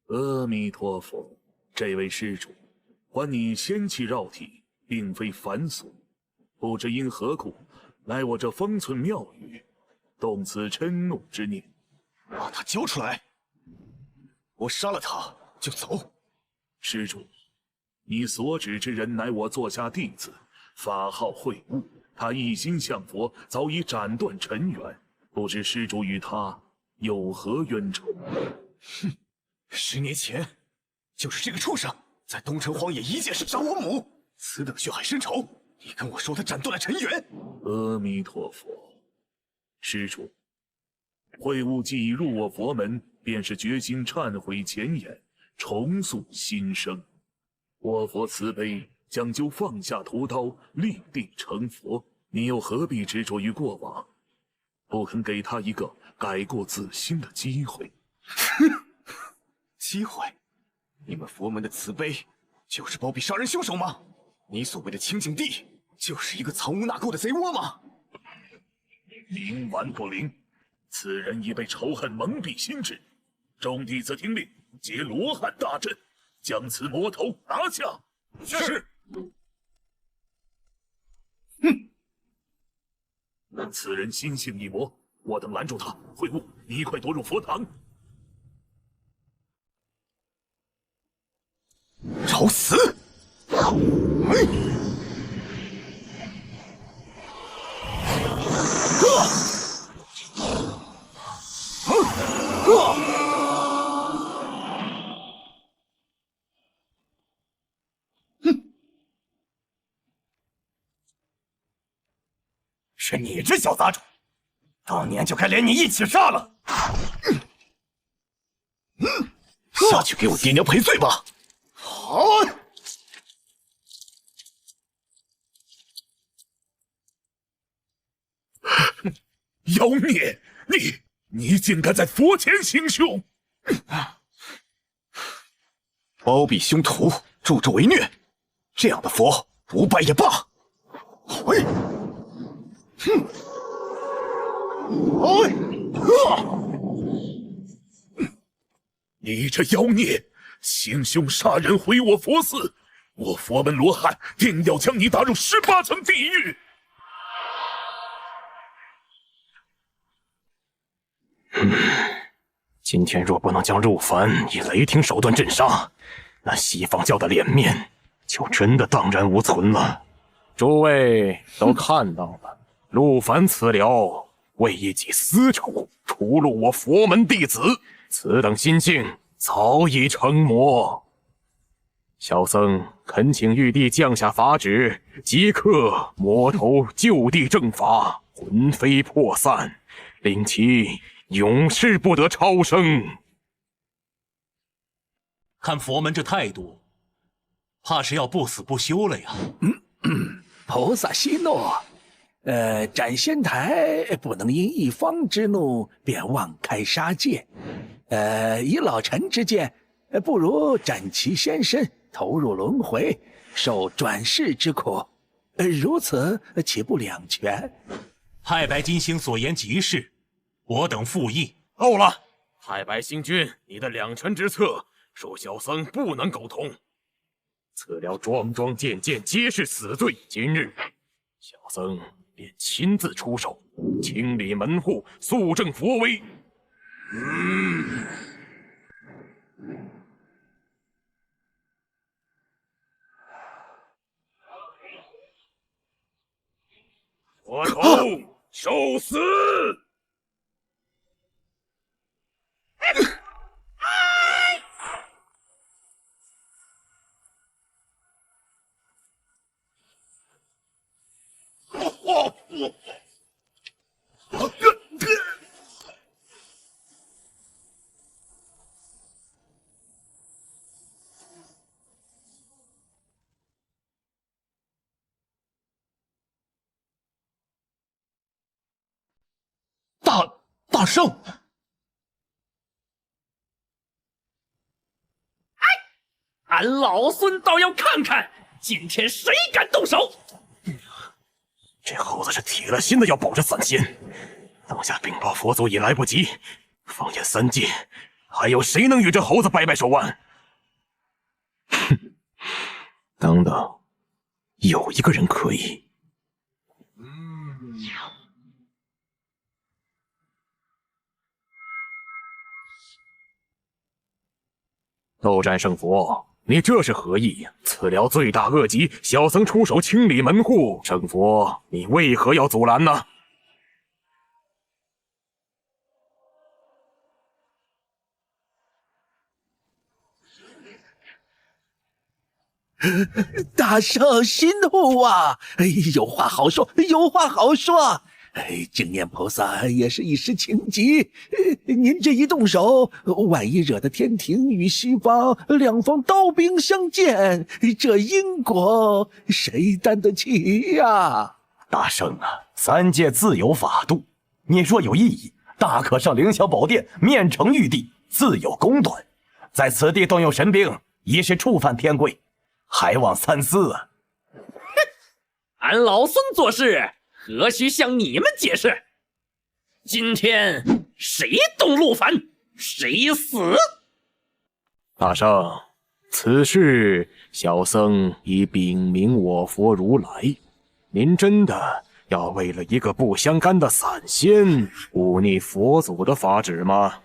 S1: 阿弥陀佛，这位施主，还你仙气绕体，并非凡俗，不知因何故来我这方寸庙宇，动此嗔怒之念。
S4: 把他交出来！我杀了他就走。
S1: 施主，你所指之人乃我座下弟子，法号慧悟，他一心向佛，早已斩断尘缘，不知施主与他有何冤仇？
S4: 哼！10年前，就是这个畜生在东城荒野一箭射杀我母，此等血海深仇，你跟我说他斩断了尘缘？
S1: 阿弥陀佛，施主，慧悟既已入我佛门，便是决心忏悔前言，重塑新生。我佛慈悲，讲究放下屠刀，立地成佛。你又何必执着于过往，不肯给他一个改过自新的机会？
S4: 机会？你们佛门的慈悲就是包庇杀人凶手吗？你所谓的清净地就是一个藏污纳垢的贼窝吗？
S1: 冥顽不灵，此人已被仇恨蒙蔽心智。众弟子听令，结罗汉大阵，将此魔头拿下。
S14: 是。
S1: 此人心性异魔，我等拦住他。慧悟，你快躲入佛堂。
S4: 找死！
S14: 是你这小杂种，当年就该连你一起杀了。
S4: 下去给我爹娘赔罪吧！好。
S1: 妖孽，你竟敢在佛前行凶！
S4: 包庇凶徒，助纣为虐，这样的佛不拜也罢。喂！哼！
S1: 你这妖孽，行凶杀人，毁我佛寺，我佛门罗汉定要将你打入18层地狱！
S3: 今天若不能将陆凡以雷霆手段镇杀，那西方教的脸面就真的荡然无存了。诸位都看到了，陆凡此僚为一己私仇，出戮我佛门弟子，此等心性早已成魔。小僧恳请玉帝降下法旨，即刻魔头就地正法，魂飞魄散，令其永世不得超生。
S9: 看佛门这态度，怕是要不死不休了呀。
S7: 菩萨息怒，斩仙台不能因一方之怒便妄开杀戒。以老臣之见，不如斩其仙身，投入轮回，受转世之苦。如此岂不两全？
S9: 太白金星所言极是，我等附议。
S3: 够了！太白星君，你的两全之策，恕小僧不能苟同。此僚桩桩件件皆是死罪，今日小僧便亲自出手，清理门户，肃正佛威。魔头受死！
S4: 大圣！
S5: 俺老孙倒要看看今天谁敢动手！
S3: 这猴子是铁了心的要保着散仙，当下禀报佛祖也来不及。放眼三界，还有谁能与这猴子掰掰手腕？哼，等等，有一个人可以。斗战胜佛，你这是何意？此寮罪大恶极，小僧出手清理门户。圣佛，你为何要阻拦呢？
S7: 大圣息怒啊！有话好说，有话好说。净念菩萨也是一时情急，您这一动手，万一惹得天庭与西方两方刀兵相见，这因果谁担得起呀？
S4: 大圣啊，三界自有法度，你若有异议，大可上凌霄宝殿面呈玉帝，自有公断。在此地动用神兵，已是触犯天规，还望三思啊！
S5: 俺老孙做事何须向你们解释？今天谁动陆凡，谁死！
S3: 大圣，此事小僧已禀明我佛如来。您真的要为了一个不相干的散仙，忤逆佛祖的法旨吗？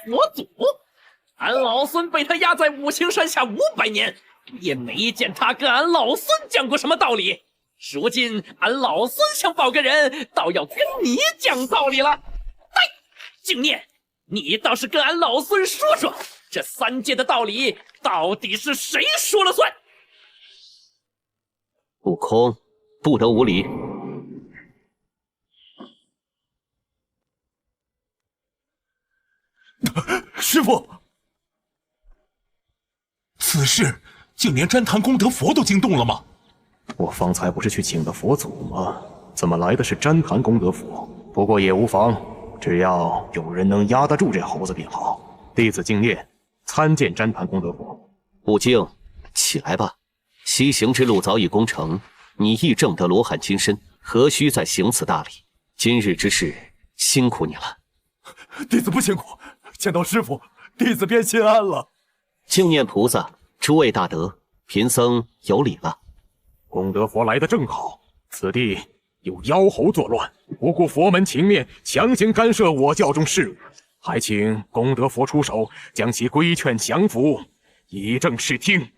S5: 佛祖，俺老孙被他压在五行山下500年，也没见他跟俺老孙讲过什么道理。如今俺老孙想保个人，倒要跟你讲道理了。哎，净念，你倒是跟俺老孙说说，这三界的道理到底是谁说了算？
S13: 悟空，不得无礼！
S9: 师父，此事竟连旃檀功德佛都惊动了吗？
S3: 我方才不是去请的佛祖吗？怎么来的是旃檀功德佛？不过也无妨，只要有人能压得住这猴子便好。弟子敬念，参见旃檀功德佛。
S13: 悟净，起来吧。西行之路早已攻城，你亦正得罗汉金身，何须再行此大礼？今日之事，辛苦你了。
S4: 弟子不辛苦，见到师父，弟子便心安了。
S13: 敬念菩萨，诸位大德，贫僧有礼了。
S3: 功德佛来得正好，此地有妖猴作乱，不顾佛门情面，强行干涉我教中事务，还请功德佛出手，将其规劝降服，以正视听。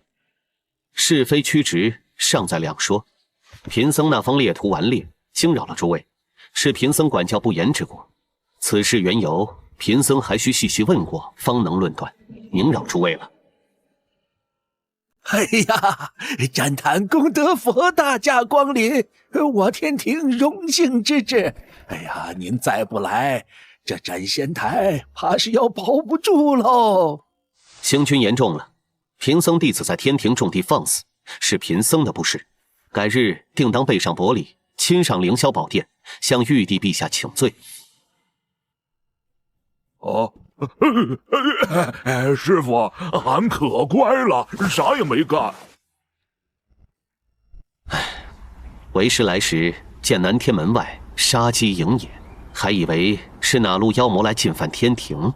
S13: 是非曲直，尚在两说。贫僧那方猎徒顽劣，惊扰了诸位，是贫僧管教不严之过。此事缘由，贫僧还需细细问过，方能论断，宁扰诸位了。
S7: 哎呀，旃檀功德佛大驾光临，我天庭荣幸之至。哎呀，您再不来，这斩仙台怕是要保不住喽。
S13: 行军严重了，贫僧弟子在天庭种地放肆，是贫僧的不是。改日定当备上薄礼，亲上凌霄宝殿，向玉帝陛下请罪。
S1: 哦，师傅，俺可乖了，啥也没干。
S13: 为师来时见南天门外杀机营也，还以为是哪路妖魔来进犯天庭，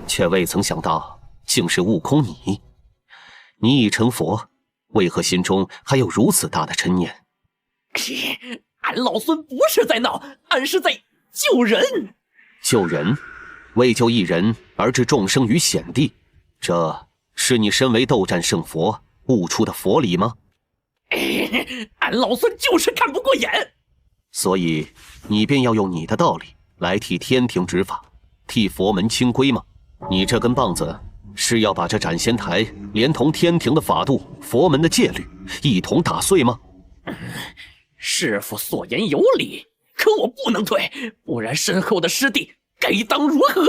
S13: 却未曾想到竟是悟空你。你已成佛，为何心中还有如此大的嗔念？
S5: 俺老孙不是在闹，俺是在救人。
S13: 救人？为救一人而置众生于险地，这是你身为斗战胜佛悟出的佛理吗？
S5: 俺老孙就是看不过眼，
S13: 所以你便要用你的道理来替天庭执法，替佛门清规吗？你这根棒子是要把这斩仙台连同天庭的法度、佛门的戒律一同打碎吗？
S5: 师父所言有理，可我不能退，不然身后的师弟该当如何？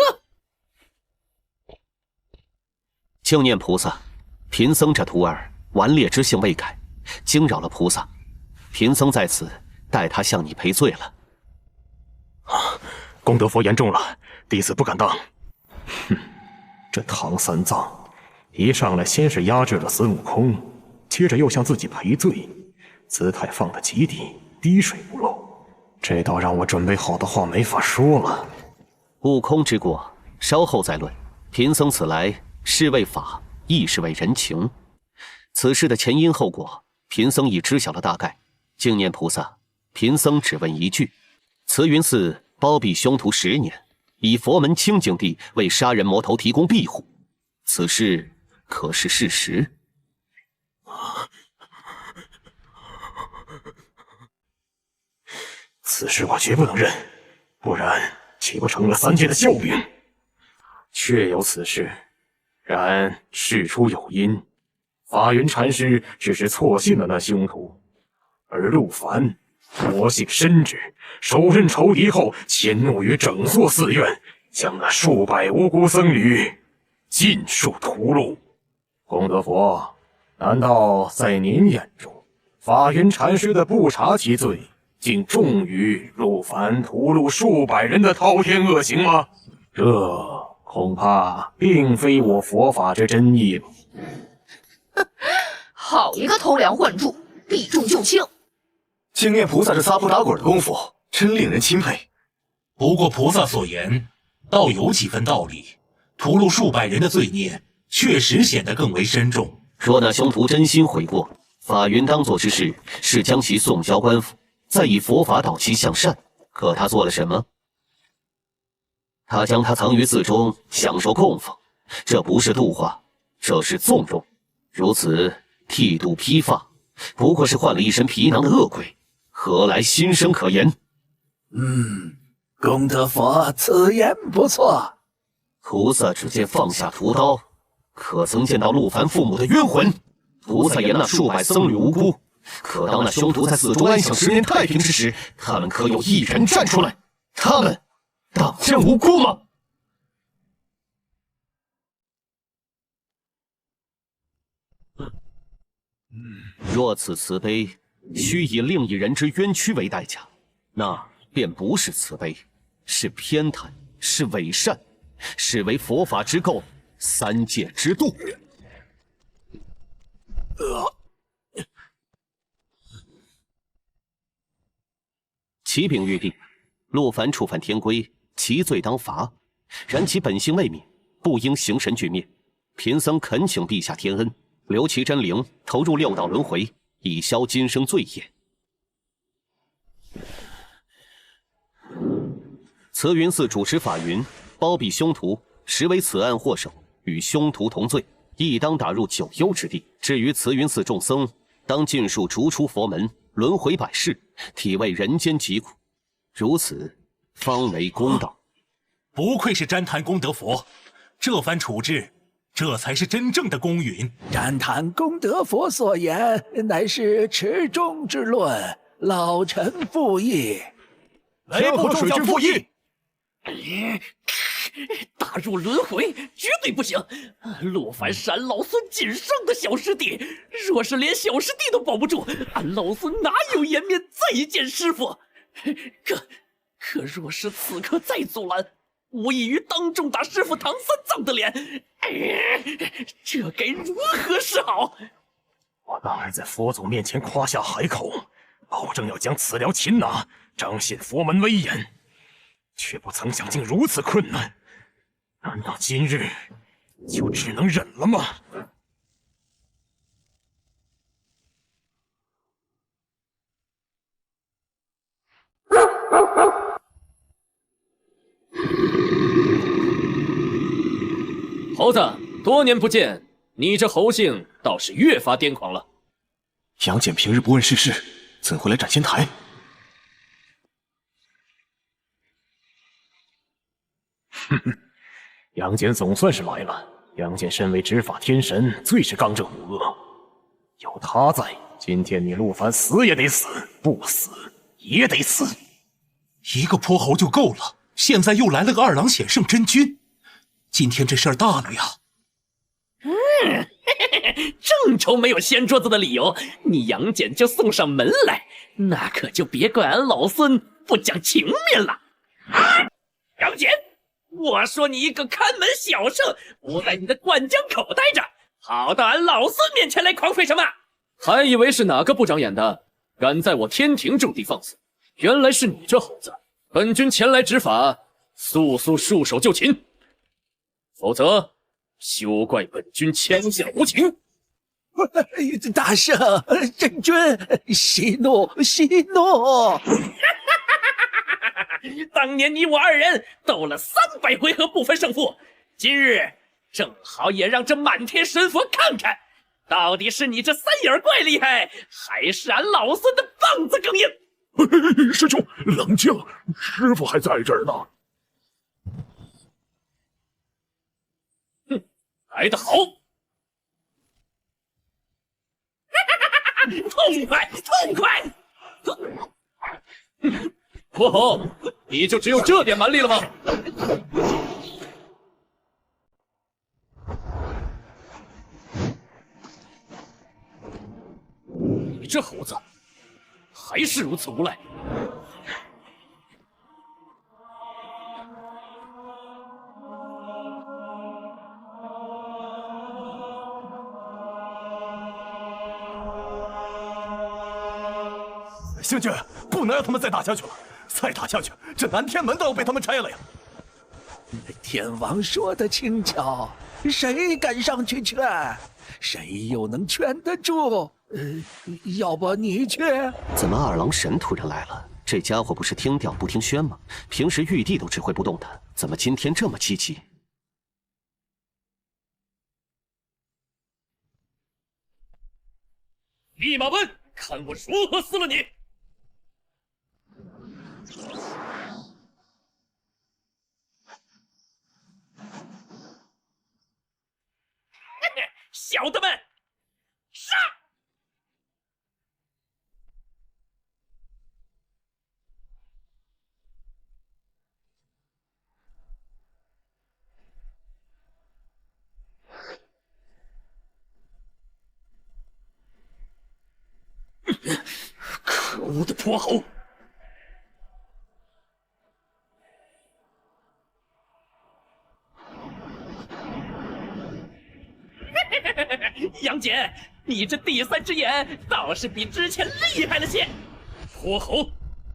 S13: 敬念菩萨，贫僧这徒儿顽劣之性未改，惊扰了菩萨，贫僧在此代他向你赔罪了。
S3: 功德佛言重了，弟子不敢当。哼，这唐三藏一上来先是压制了孙悟空，接着又向自己赔罪，姿态放得极低，滴水不漏。这倒让我准备好的话没法说了。
S13: 悟空之过，稍后再论。贫僧此来是为法，亦是为人情。此事的前因后果，贫僧已知晓了大概。净念菩萨，贫僧只问一句：慈云寺包庇凶徒10年，以佛门清净地为杀人魔头提供庇护，此事可是事实？
S3: 此事我绝不能认，不然岂不成了3界的笑柄？确有此事，然事出有因，法云禅师只是错信了那凶徒，而陆凡魔性深知，手刃仇敌后，迁怒于整座寺院，将那数百无辜僧侣尽数屠戮。功德佛，难道在您眼中，法云禅师的不察其罪，竟重于陆凡屠戮数百人的滔天恶行吗？这恐怕并非我佛法之真意了。
S6: 好一个偷梁换柱，避重就轻！
S4: 净念菩萨这撒泼打滚的功夫，真令人钦佩。
S9: 不过菩萨所言，倒有几分道理。屠戮数百人的罪孽，确实显得更为深重。
S13: 若那凶徒真心悔过，法云当做之事是将其送交官府，再以佛法导其向善。可他做了什么？他将他藏于寺中，享受供奉，这不是度化，这是纵容。如此剃度披发，不过是换了一身皮囊的恶鬼，何来心生可言？
S7: 功德佛此言不错。
S13: 菩萨只见放下屠刀，可曾见到陆凡父母的冤魂？菩萨言那数百僧侣无辜，可当那凶徒在寺中安享10年太平之时，他们可有一人站出来？他们当真无辜吗？若此慈悲须以另一人之冤屈为代价，那便不是慈悲，是偏袒，是伪善，是为佛法之垢，3界之度。启禀玉帝，陆凡触犯天规，其罪当罚，然其本性未泯，不应形神俱灭。贫僧恳请陛下天恩，留其真灵投入6道轮回，以消今生罪业。慈云寺主持法云，包庇凶徒，实为此案祸首，与凶徒同罪，亦当打入九幽之地。至于慈云寺众僧，当尽数逐出佛门，轮回百世，体味人间疾苦，如此方为公道。
S9: 不愧是旃檀功德佛，这番处置，这才是真正的公允。
S7: 旃檀功德佛所言，乃是持中之论，老臣附议。
S14: 雷部众将附议。
S5: 打入轮回绝对不行！陆凡是俺老孙仅剩的小师弟，若是连小师弟都保不住，俺老孙哪有颜面再见师傅？可若是此刻再阻拦，无异于当众打师傅唐三藏的脸，这该如何是好？
S3: 我当然在佛祖面前夸下海口，保证要将此寮擒拿，彰显佛门威严，却不曾想竟如此困难。难道今日就只能忍了吗？
S5: 猴子，多年不见，你这猴性倒是越发癫狂了。
S4: 杨戬平日不问世事，怎会来斩仙台？
S3: 哼哼，杨戬总算是来了。杨戬身为执法天神，最是刚正无恶，有他在，今天你陆凡死也得死，不死也得死。
S9: 一个泼猴就够了，现在又来了个2郎显圣真君，今天这事儿大了呀！
S5: 正愁没有掀桌子的理由，你杨戬就送上门来，那可就别怪俺老孙不讲情面了。杨戬，我说你一个看门小圣，不在你的灌江口待着，跑到俺老孙面前来狂吠什么？还以为是哪个不长眼的，敢在我天庭种地放肆，原来是你这猴子！本君前来执法，速速束手就擒，否则休怪本君枪下无情。
S7: 大圣，真君息怒，息怒！
S5: 当年你我二人斗了300回合不分胜负，今日正好也让这满天神佛看看，到底是你这3眼怪厉害，还是俺老孙的棒子更硬？
S1: 师兄，冷静，师傅还在这儿呢。
S5: 哼，来得好！痛快，痛快！火猴，你就只有这点蛮力了吗？你这猴子还是如此无赖！
S14: 星君，不能让他们再打下去了，再打下去，这南天门都要被他们拆了呀！
S7: 天王说的轻巧，谁敢上去劝？谁又能劝得住？要不你去？
S13: 怎么二郎神突然来了？这家伙不是听调不听宣吗？平时玉帝都指挥不动他，怎么今天这么积极？
S5: 立马问，看我如何撕了你！小的们，杀！可恶的泼猴！杨戬，你这第3只眼倒是比之前厉害了些。泼猴，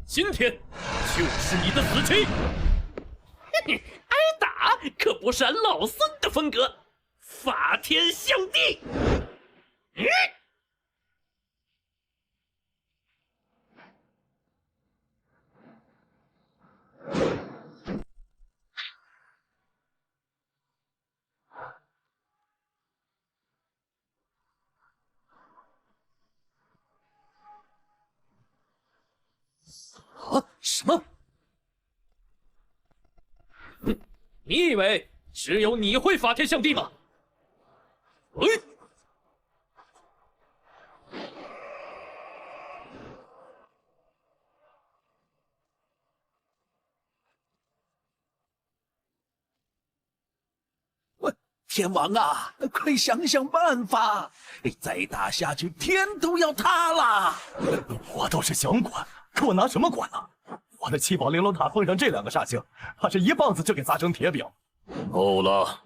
S5: 今天就是你的死期！挨打可不是俺老孙的风格，法天象地！啊！什么？你以为只有你会法天象地吗？
S7: 天王啊，快想想办法！再打下去，天都要塌了！
S14: 我倒是想管，可我拿什么管呢？我的7宝玲珑塔碰上这2个煞星，怕是一棒子就给砸成铁饼。
S2: 够了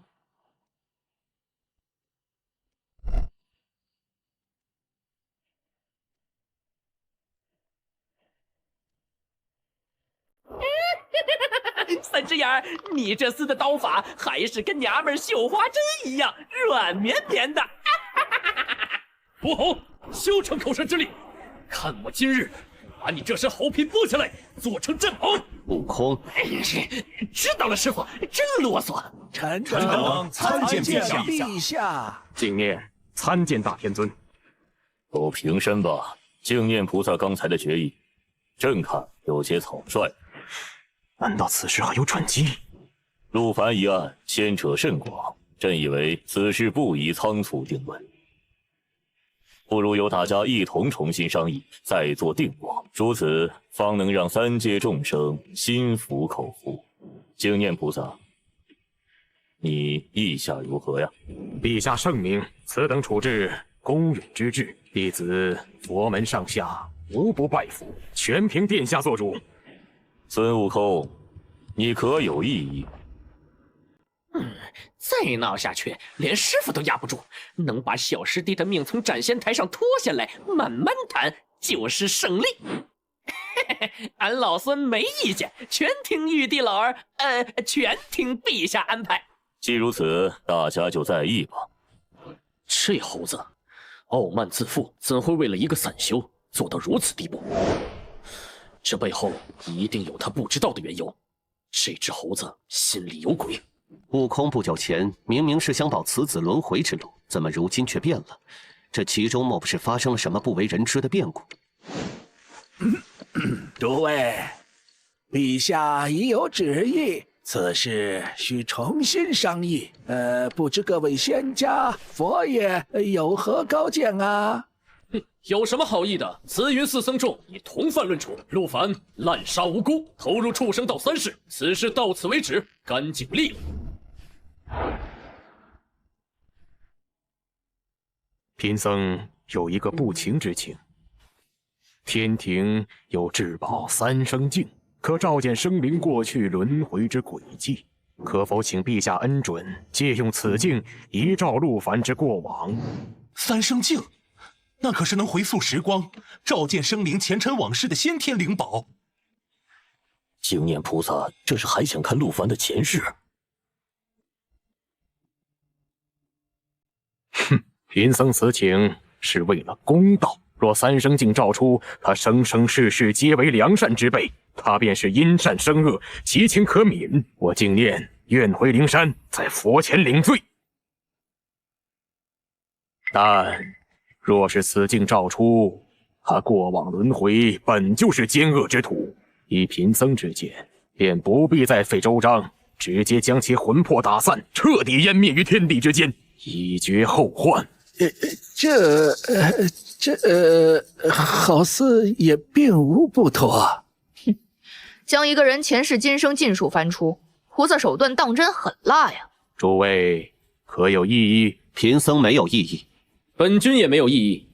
S2: ！3
S5: 只眼，你这厮的刀法还是跟娘们绣花针一样软绵绵的。泼猴，休逞口舌之力，看我今日把你这身猴皮剥下来，做成战袍。
S13: 悟空，
S5: 知道了，师傅，真啰嗦。
S7: 臣
S14: 等参见
S7: 陛下。
S3: 敬念参见大天尊。
S2: 都平身吧。敬念菩萨刚才的决议，朕看有些草率。
S3: 难道此事还有转机？
S2: 陆凡一案牵扯甚广，朕以为此事不宜仓促定论，不如由大家一同重新商议，再做定夺，如此方能让3界众生心服口服。敬念菩萨，你意下如何呀？
S3: 陛下圣明，此等处置公允之至，弟子佛门上下无不拜服，全凭殿下做主。
S2: 孙悟空，你可有异议？
S5: 再闹下去，连师傅都压不住。能把小师弟的命从斩仙台上拖下来，慢慢谈就是胜利。俺老孙没意见，全听玉帝老儿，全听陛下安排。
S2: 既如此，大家就在议吧。
S5: 这猴子傲慢自负，怎会为了一个散修做到如此地步？这背后一定有他不知道的缘由。这只猴子心里有鬼。
S13: 悟空不久前明明是想保此子轮回之路，怎么如今却变了？这其中莫不是发生了什么不为人知的变故？
S7: 诸位，陛下已有旨意，此事需重新商议。不知各位仙家、佛爷有何高见啊？
S5: 有什么好议的？慈云寺僧众以同犯论处，陆凡滥杀无辜，投入畜生道3世，此事到此为止，干净利落。
S3: 贫僧有一个不情之请。天庭有至宝3生镜，可照见生灵过去轮回之轨迹，可否请陛下恩准，借用此镜遗照陆凡之过往
S9: ？3生镜，那可是能回溯时光，照见生灵前尘往事的先天灵宝。
S2: 净念菩萨这是还想看陆凡的前世？
S3: 哼，贫僧此请是为了公道。若3生镜照出，他生生世世皆为良善之辈，他便是因善生恶，其情可悯。我净念愿回灵山，在佛前领罪。但若是此镜照出，他过往轮回本就是奸恶之徒，以贫僧之见，便不必再费周章，直接将其魂魄打散，彻底湮灭于天地之间，以绝后患。
S7: 好似也并无不妥。
S6: 哼，将一个人前世今生尽数翻出，菩萨手段当真狠辣呀！
S3: 诸位可有异议？
S13: 贫僧没有异议。
S5: 本君也没有异议。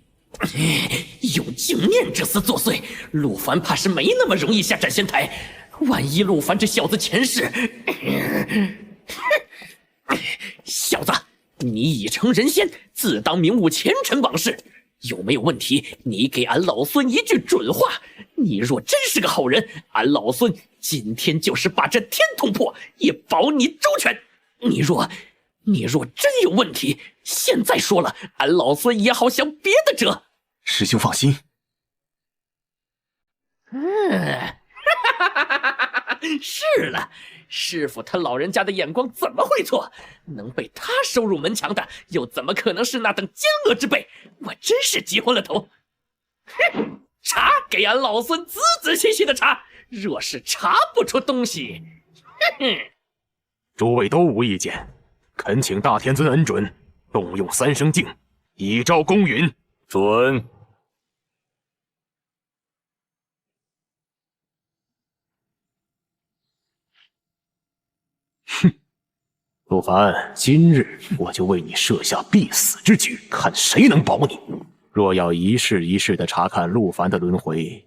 S5: 用净念这厮作祟，陆凡怕是没那么容易下斩仙台。万一陆凡这小子前世……小子，你已成人仙，自当明悟前尘往事。有没有问题？你给俺老孙一句准话。你若真是个好人，俺老孙今天就是把这天捅破，也保你周全。你若真有问题，现在说了，俺老孙也好想别的辙。
S4: 师兄放心。
S5: 是了，师傅他老人家的眼光怎么会错？能被他收入门墙的，又怎么可能是那等奸恶之辈？我真是急昏了头。哼，查，给俺老孙仔仔细细的查，若是查不出东西，哼哼。
S3: 诸位都无意见，恳请大天尊恩准，动用3生镜，以昭公允。
S2: 准。
S3: 哼，陆凡，今日我就为你设下必死之局，看谁能保你。若要一世一世的查看陆凡的轮回，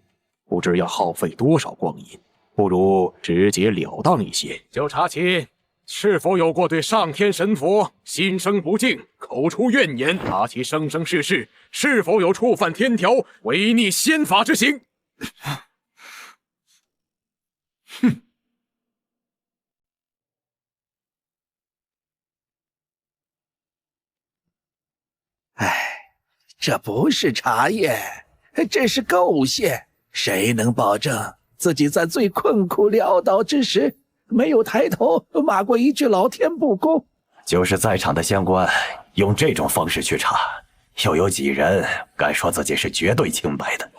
S3: 不知要耗费多少光阴，不如直截了当一些，就查其是否有过对上天神佛心生不敬，口出怨言，查其生生世世是否有触犯天条、违逆仙法之行。哼。
S7: 这不是查验，这是构陷。谁能保证自己在最困苦潦倒之时，没有抬头骂过一句老天不公？
S15: 就是在场的仙官用这种方式去查，又有几人敢说自己是绝对清白的？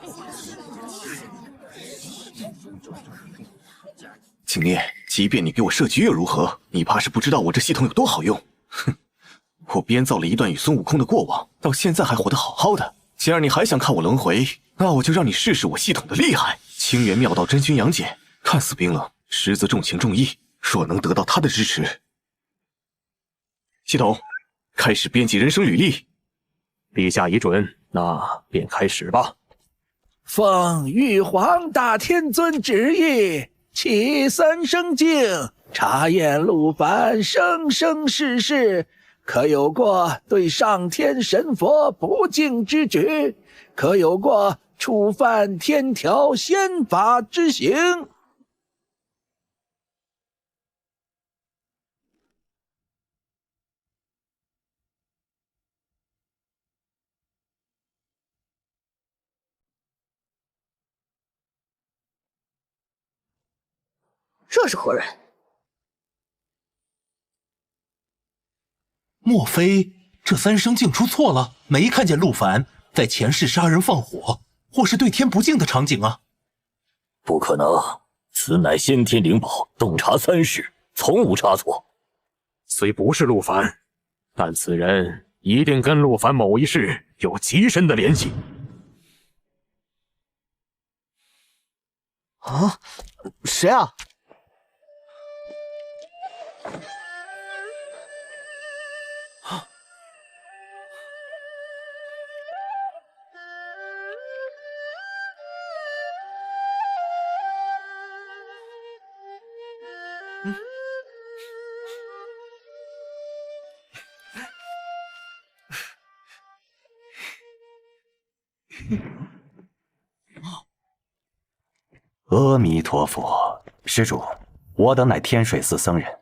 S4: 景烈，即便你给我设局又如何？你怕是不知道我这系统有多好用。哼，我编造了一段与孙悟空的过往，到现在还活得好好的。既然你还想看我轮回，那我就让你试试我系统的厉害。清源妙道真君杨戬，看似冰冷，实则重情重义。若能得到他的支持，系统开始编辑人生履历。
S3: 陛下已准，那便开始吧。
S7: 奉玉皇大天尊旨意，启三生镜，查验陆凡生生世世，可有过对上天神佛不敬之举，可有过触犯天条仙法之行。
S6: 这是何人？
S9: 莫非这三生镜出错了？没看见陆凡在前世杀人放火，或是对天不敬的场景啊？
S2: 不可能，此乃先天灵宝，洞察三世，从无差错。
S3: 虽不是陆凡，但此人一定跟陆凡某一事有极深的联系。
S13: 啊，谁啊？
S15: 阿弥陀佛，施主，我等乃天水寺僧人，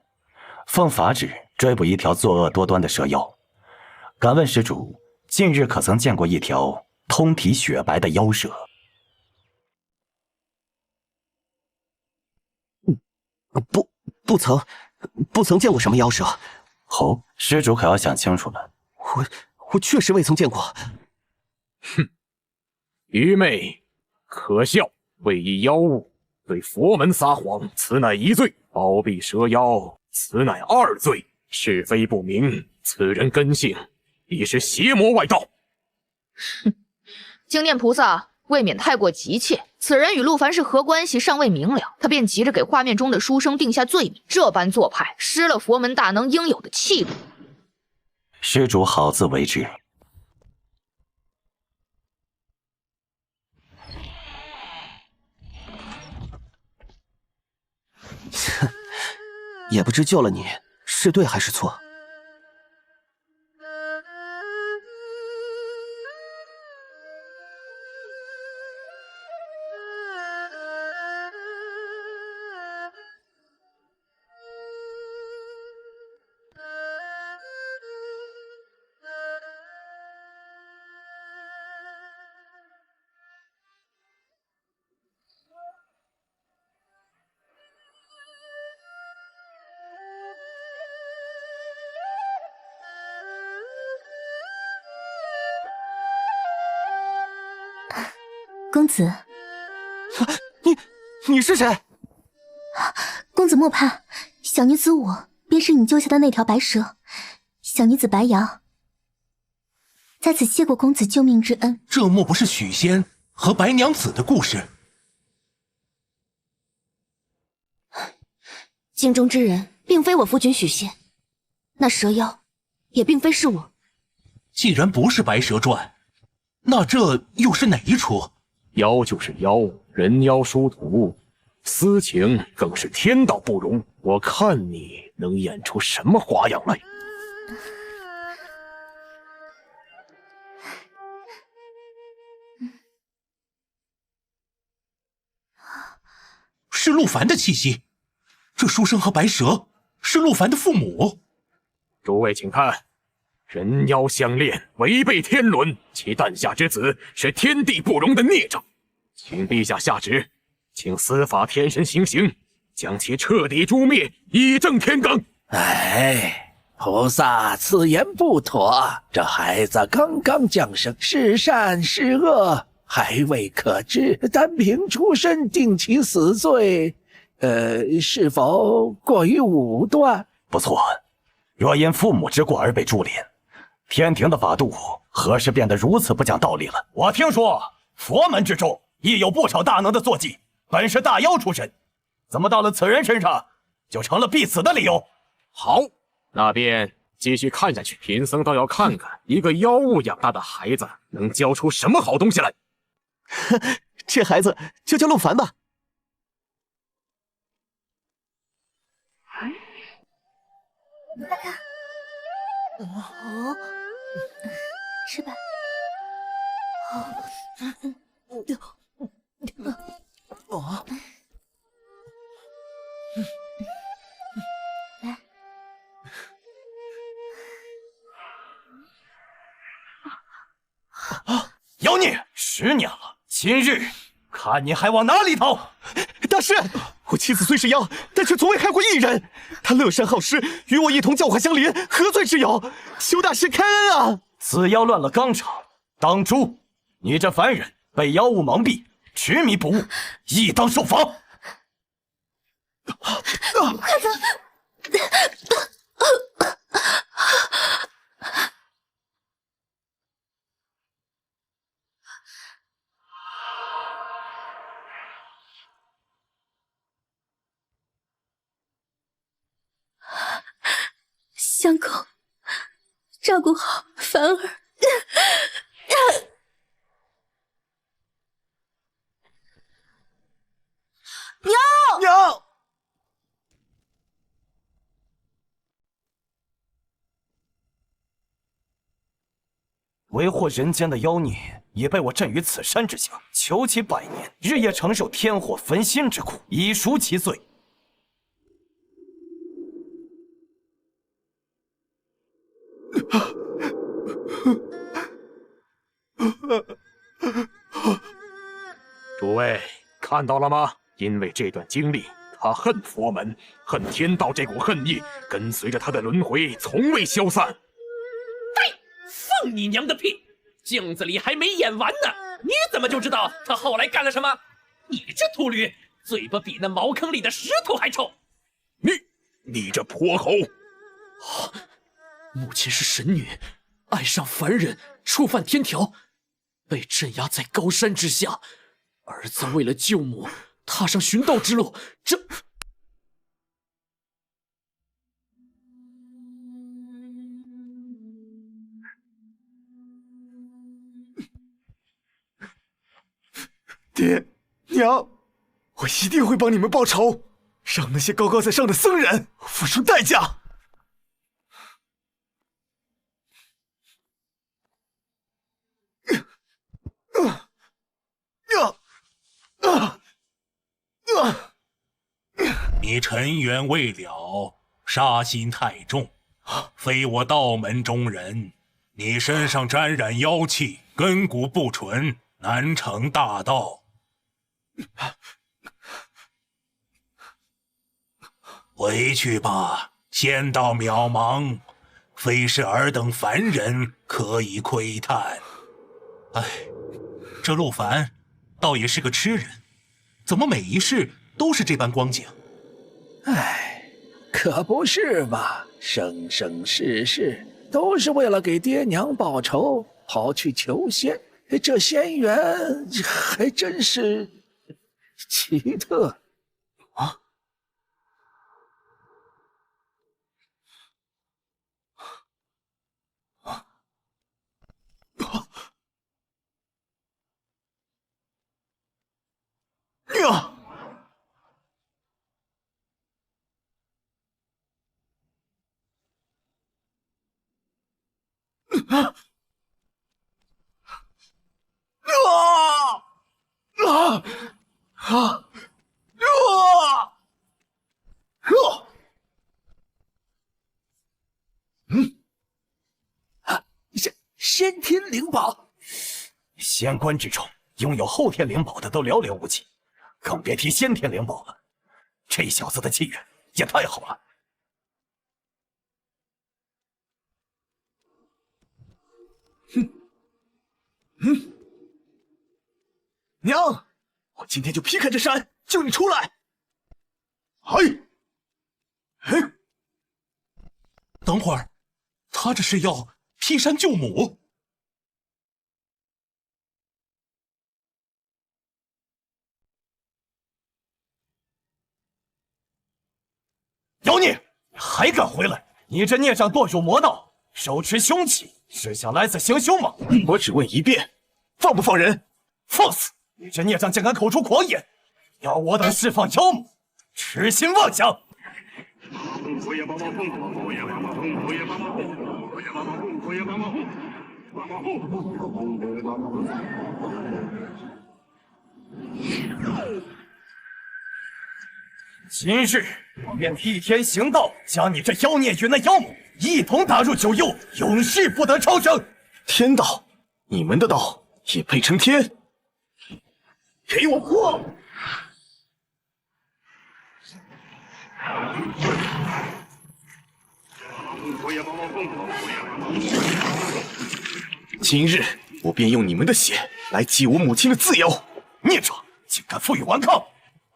S15: 奉法旨追捕一条作恶多端的蛇妖。敢问施主，近日可曾见过一条通体雪白的妖蛇？
S13: 不曾见过什么妖蛇。
S15: 哦，施主可要想清楚了。
S13: 我确实未曾见过。
S3: 哼，愚昧，可笑！为一妖物对佛门撒谎，此乃一罪；包庇蛇妖，此乃二罪。是非不明，此人根性已是邪魔外道。
S6: 哼，经念菩萨未免太过急切。此人与陆凡是何关系尚未明了，他便急着给画面中的书生定下罪名，这般做派失了佛门大能应有的气度。
S15: 施主好自为之。
S13: 也不知救了你是对还是错。
S8: 公子，
S13: 你是谁？
S8: 公子莫怕，小女子我便是你救下的那条白蛇，小女子白瑶，在此谢过公子救命之恩。
S9: 这莫不是许仙和白娘子的故事？
S11: 镜中之人并非我夫君许仙，那蛇妖也并非是我。
S9: 既然不是《白蛇传》，那这又是哪一出？
S3: 妖就是妖，人妖殊途，私情更是天道不容。我看你能演出什么花样来？
S9: 是陆凡的气息，这书生和白蛇是陆凡的父母。
S3: 诸位请看，人妖相恋，违背天伦，其诞下之子是天地不容的孽障。请陛下下旨，请司法天神行刑，将其彻底诛灭，以正天罡。
S7: 哎，菩萨此言不妥，这孩子刚刚降生，是善是恶还未可知，单凭出身定其死罪，是否过于武断？
S15: 不错，若因父母之过而被株连，天庭的法度何时变得如此不讲道理了？
S14: 我听说佛门之中亦有不少大能的坐骑，本是大妖出身，怎么到了此人身上就成了必死的理由？
S3: 好，那便继续看下去。贫僧倒要看看一个妖物养大的孩子能教出什么好东西来。
S13: 这孩子就叫陆凡吧。
S8: 哦，吃吧。
S4: 哦，
S8: 来。
S15: 妖孽，10年了，今日看你还往哪里逃！
S4: 大师，我妻子虽是妖，但却从未害过一人。她乐善好施，与我一同教化相邻，何罪之有？求大师开恩啊！
S15: 此妖乱了纲常，当诛！你这凡人被妖物蒙蔽，执迷不悟，亦当受罚。
S8: 快走！
S11: 相公，照顾好凡儿。
S4: 娘！
S15: 为祸人间的妖孽也被我镇于此山之下，囚其100年，日夜承受天火焚心之苦，以赎其罪。
S3: 诸位看到了吗？因为这段经历，他恨佛门，恨天道这股恨意，跟随着他的轮回，从未消散。
S5: 对，放你娘的屁！镜子里还没演完呢，你怎么就知道他后来干了什么？你这秃驴，嘴巴比那茅坑里的石头还臭！
S3: 你这泼猴！
S5: 母亲是神女，爱上凡人，触犯天条，被镇压在高山之下。儿子为了救母，踏上寻道之路，这……
S4: 爹娘，我一定会帮你们报仇，让那些高高在上的僧人付出代价。
S9: 你尘缘未了，杀心太重，非我道门中人。你身上沾染妖气，根骨不纯，难成大道。回去吧，仙道渺茫，非是尔等凡人可以窥探。哎，这陆凡倒也是个痴人，怎么每一世都是这般光景？
S7: 哎，可不是嘛，生生世世都是为了给爹娘报仇，跑去求仙，这仙缘还真是奇特啊！先天灵宝，
S15: 仙官之中拥有后天灵宝的都寥寥无几，更别提先天灵宝了。这小子的气运也太好了。
S4: 娘，我今天就劈开这山，救你出来！
S9: 等会儿，他这是要劈山救母？
S15: 妖孽，你还敢回来？你这孽障堕入魔道，手持凶器，是想来此行凶吗？
S4: 我只问一遍，放不放人？
S15: 放肆！你这孽障竟敢口出狂言，要我等释放妖母，痴心妄想！
S14: 今日我便替天行道，将你这妖孽与那妖母一同打入九幽，永世不得超生。
S4: 天道，你们的道也配称天？
S14: 给我破！
S4: 今日我便用你们的血来祭我母亲的自由！
S14: 孽者，竟敢负隅顽抗！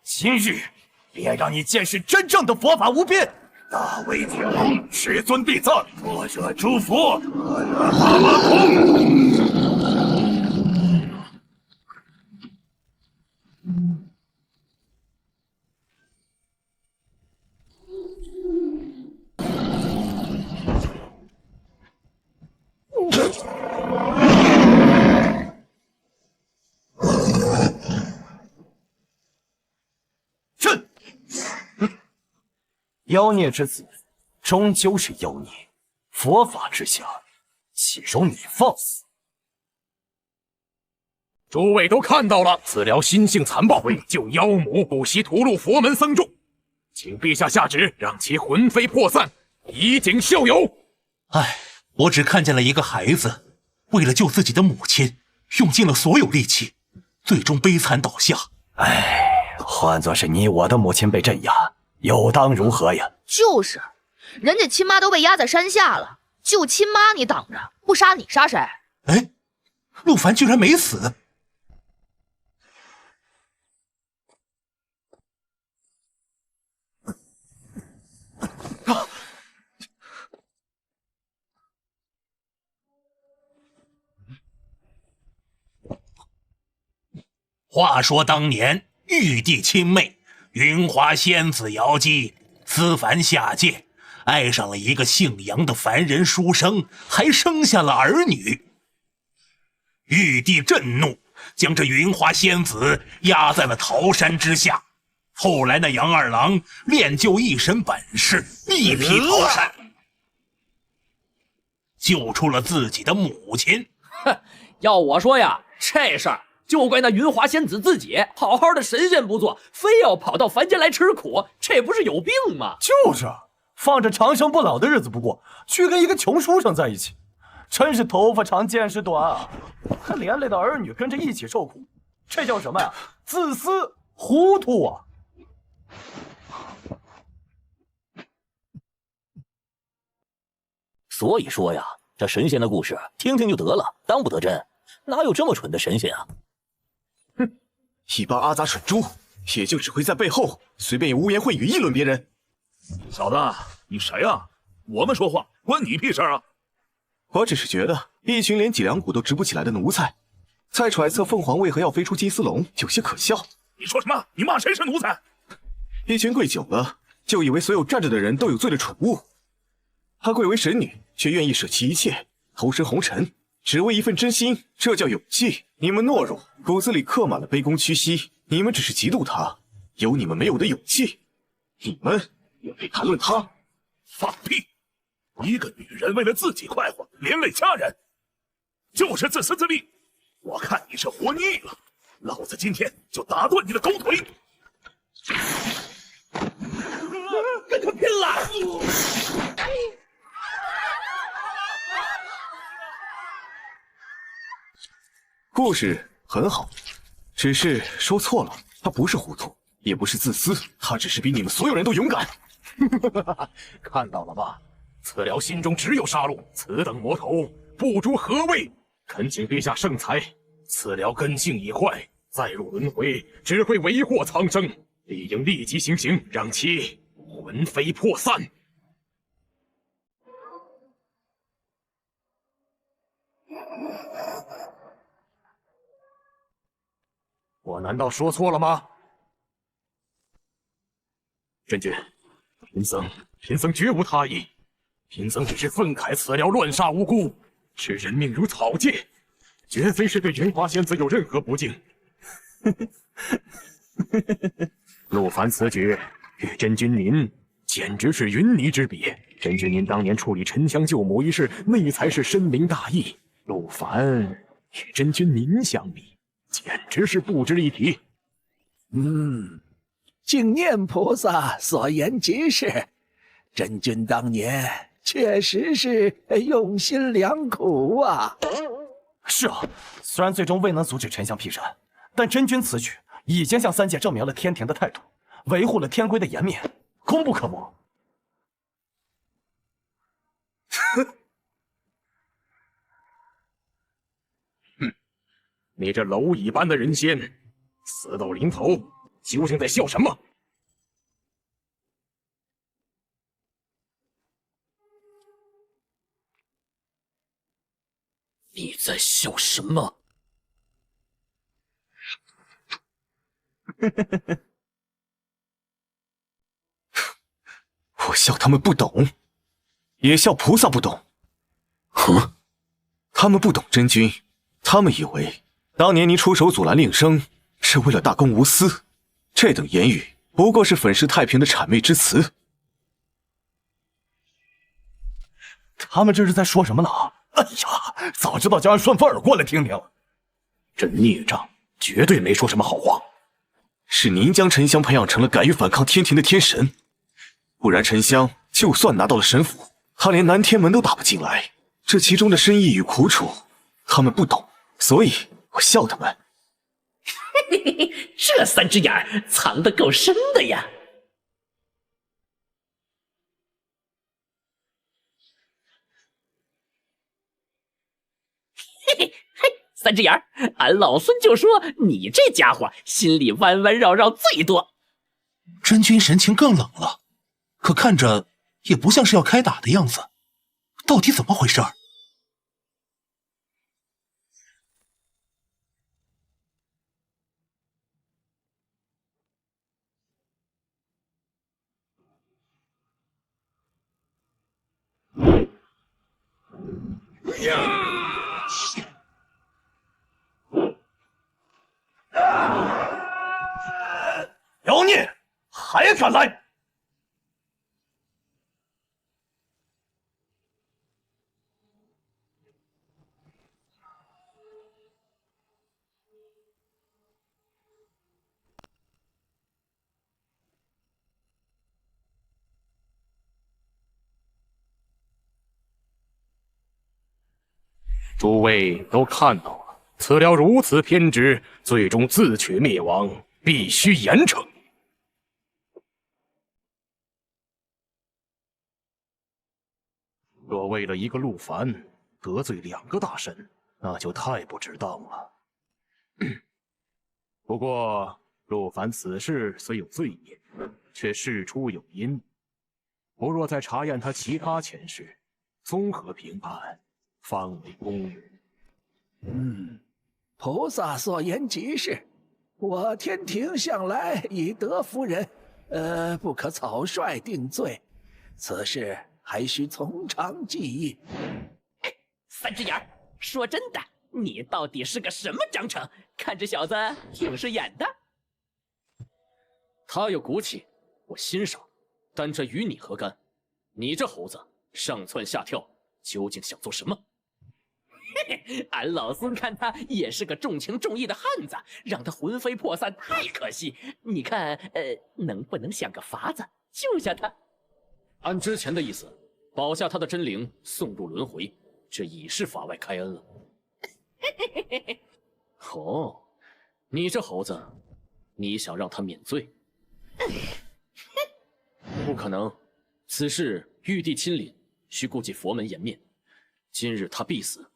S14: 今日便让你见识真正的佛法无边！大威天龙，师尊必赞，或者诸佛，阿拉空。妖孽之子，终究是妖孽。佛法之下，岂容你放肆？
S3: 诸位都看到了，此寮心性残暴，为救妖母，不惜屠戮佛门僧众，请陛下下旨，让其魂飞魄散，以儆效尤。
S9: 唉，我只看见了一个孩子，为了救自己的母亲，用尽了所有力气，最终悲惨倒下。
S14: 唉，换作是你我的母亲被镇压，又当如何呀？
S6: 就是，人家亲妈都被压在山下了，救亲妈你挡着，不杀你杀谁？
S9: 哎，陆凡居然没死。话说当年，玉帝亲妹云华仙子瑶姬思凡下界，爱上了一个姓杨的凡人书生，还生下了儿女。玉帝震怒，将这云华仙子压在了桃山之下。后来那杨二郎练就一身本事，力劈桃山，救出了自己的母亲。
S5: 哼，要我说呀，这事儿就怪那云华仙子自己，好好的神仙不做，非要跑到凡间来吃苦，这不是有病吗？
S14: 就是，放着长生不老的日子不过，去跟一个穷书生在一起，真是头发长见识短啊！还连累的儿女跟着一起受苦，这叫什么呀？自私糊涂啊！
S2: 所以说呀，这神仙的故事听听就得了，当不得真。哪有这么蠢的神仙啊？
S4: 哼，一帮阿杂蠢猪，也就只会在背后随便用污言秽语议论别人。
S1: 小子，你谁啊？我们说话关你屁事啊！
S4: 我只是觉得，一群连脊梁骨都直不起来的奴才，在揣测凤凰为何要飞出金丝笼，有些可笑。
S1: 你说什么？你骂谁是奴才？
S4: 一群跪久了，就以为所有站着的人都有罪的蠢物。她贵为神女，却愿意舍弃一切，投身红尘，只为一份真心，这叫勇气。你们懦弱，骨子里刻满了卑躬屈膝，你们只是嫉妒她，有你们没有的勇气。你们也配谈论她？
S1: 放屁！一个女人为了自己快活，连累家人，就是自私自利。我看你是活腻了，老子今天就打断你的狗腿！
S5: 跟他拼了！
S4: 故事很好，只是说错了，他不是糊涂，也不是自私，他只是比你们所有人都勇敢。
S3: 看到了吧？此寮心中只有杀戮，此等魔头不知何谓。恳请陛下圣裁，此寮根性已坏，再入轮回只会为祸苍生，理应立即行刑，让其魂飞魄散。我难道说错了吗？真君，贫僧绝无他意，贫僧只是愤慨此寮乱杀无辜，视人命如草芥，绝非是对云华仙子有任何不敬。陆凡此举，与真君您简直是云泥之比。真君您当年处理沉香救母一事，那才是深明大义。陆凡与真君您相比，简直是不值一提。
S7: 净念菩萨所言极是，真君当年确实是用心良苦啊。
S14: 是啊，虽然最终未能阻止沉香辟山，但真君此举已经向三界证明了天庭的态度，维护了天规的颜面，功不可没。
S3: 你这蝼蚁般的人仙，死到临头，究竟在笑什么？
S5: 你在笑什么？
S4: 我笑他们不懂，也笑菩萨不懂。他们不懂真君，他们以为当年你出手阻拦令生是为了大公无私，这等言语不过是粉饰太平的谄媚之词。
S14: 他们这是在说什么呢？哎呀，早知道就让顺风耳过来听听。
S3: 这孽障绝对没说什么好话。
S4: 是您将沉香培养成了敢于反抗天庭的天神，不然沉香就算拿到了神符，他连南天门都打不进来。这其中的深意与苦楚，他们不懂，所以我笑他们。
S5: 这三只眼藏得够深的呀！三只眼儿，俺老孙就说你这家伙心里弯弯绕绕最多。
S9: 真君神情更冷了，可看着也不像是要开打的样子，到底怎么回事儿？
S14: 妖孽，还敢来！
S3: 诸位都看到了，此寮如此偏执，最终自取灭亡，必须严惩。若为了一个陆凡得罪2个大神，那就太不值当了。不过陆凡此事虽有罪孽，却事出有因，不若再查验他其他前世，综合评判，方为公允。
S7: 菩萨所言极是，我天庭向来以德服人，不可草率定罪，此事还需从长计议。
S5: 三只眼，说真的，你到底是个什么章程？看这小子挺是演的。
S16: 他有骨气，我欣赏，但这与你何干？你这猴子上蹿下跳，究竟想做什么？
S5: 俺老孙看他也是个重情重义的汉子，让他魂飞魄散太可惜。你看，能不能想个法子救下他？
S16: 按之前的意思，保下他的真灵，送入轮回，这已是法外开恩了。哦，你这猴子，你想让他免罪？不可能，此事玉帝亲临，需顾及佛门颜面。今日他必死，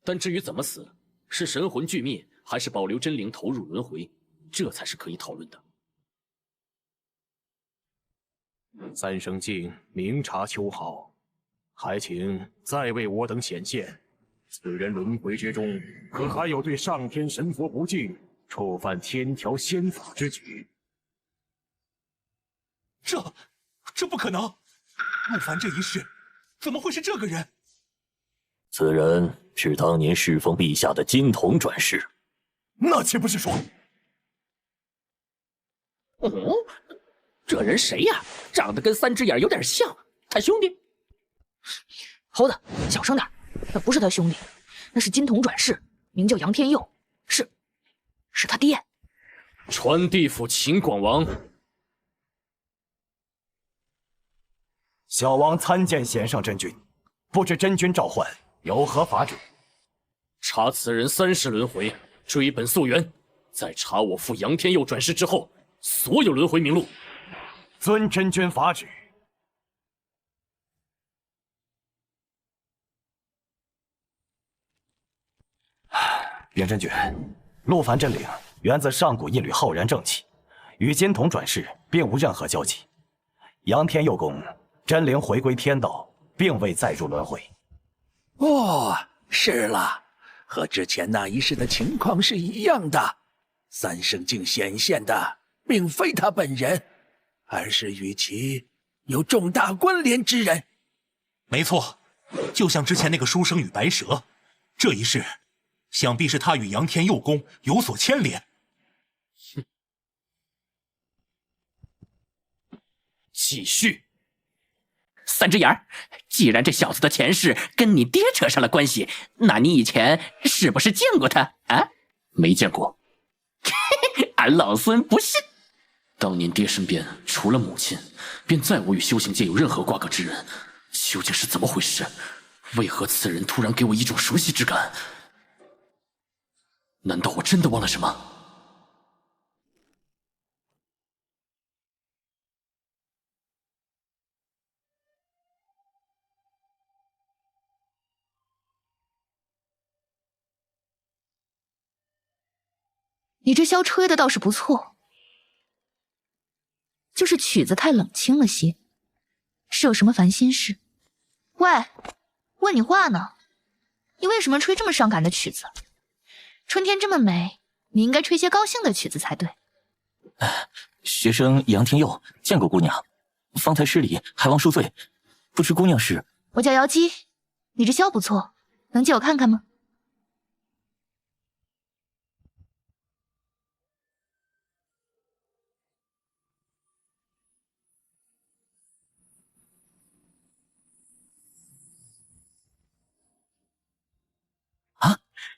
S16: 但至于怎么死，是神魂俱灭，还是保留真灵投入轮回，这才是可以讨论的。
S3: 三生境明察秋毫，还请再为我等显现，此人轮回之中，可还有对上天神佛不敬、触犯天条仙法之举？
S9: 这不可能！陆凡这一世，怎么会是这个人？
S2: 此人是当年侍奉陛下的金童转世。
S14: 那岂不是说？
S5: 哦，这人谁呀？长得跟三只眼有点像，他兄弟？
S6: 猴子，小声点，那不是他兄弟，那是金童转世，名叫杨天佑，是他爹。
S16: 传地府秦广王。
S14: 小王参见贤上真君，不知真君召唤有何法旨？
S16: 查此人30轮回，追本溯源，在查我父杨天佑转世之后，所有轮回名录。
S14: 遵真君法旨。元真君，陆凡真灵源自上古一缕浩然正气，与金童转世并无任何交集。杨天佑公真灵回归天道，并未再入轮回。
S7: 哦，是了，和之前那一世的情况是一样的。三圣境显现的并非他本人，而是与其有重大关联之人。
S9: 没错，就像之前那个书生与白蛇，这一世想必是他与杨天佑公有所牵连。
S16: 继续。
S5: 三只眼儿，既然这小子的前世跟你爹扯上了关系，那你以前是不是见过他啊？
S16: 没见过。
S5: 俺老孙不信。
S16: 当年爹身边除了母亲，便再无与修行界有任何瓜葛之人，究竟是怎么回事？为何此人突然给我一种熟悉之感？难道我真的忘了什么？
S6: 你这箫吹的倒是不错，就是曲子太冷清了些，是有什么烦心事？喂，问你话呢，你为什么吹这么伤感的曲子？春天这么美，你应该吹些高兴的曲子才对。
S2: 学生杨天佑见过姑娘，方才失礼，还望恕罪。不知姑娘是？
S6: 我叫瑶姬，你这箫不错，能借我看看吗？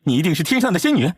S2: 你一定是天上的仙女。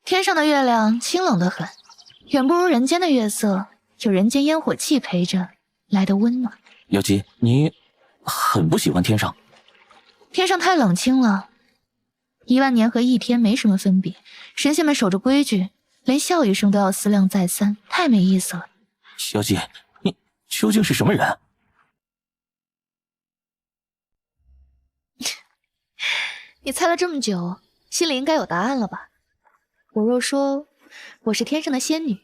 S6: 天上的月亮清冷得很，远不如人间的月色有人间烟火气陪着来的温暖。
S2: 瑶姬，你很不喜欢天上？
S6: 天上太冷清了，10000年和1天没什么分别。神仙们守着规矩，连笑一声都要思量再三，太没意思了。
S2: 瑶姬，你究竟是什么人？
S6: 你猜了这么久，心里应该有答案了吧？我若说我是天上的仙女，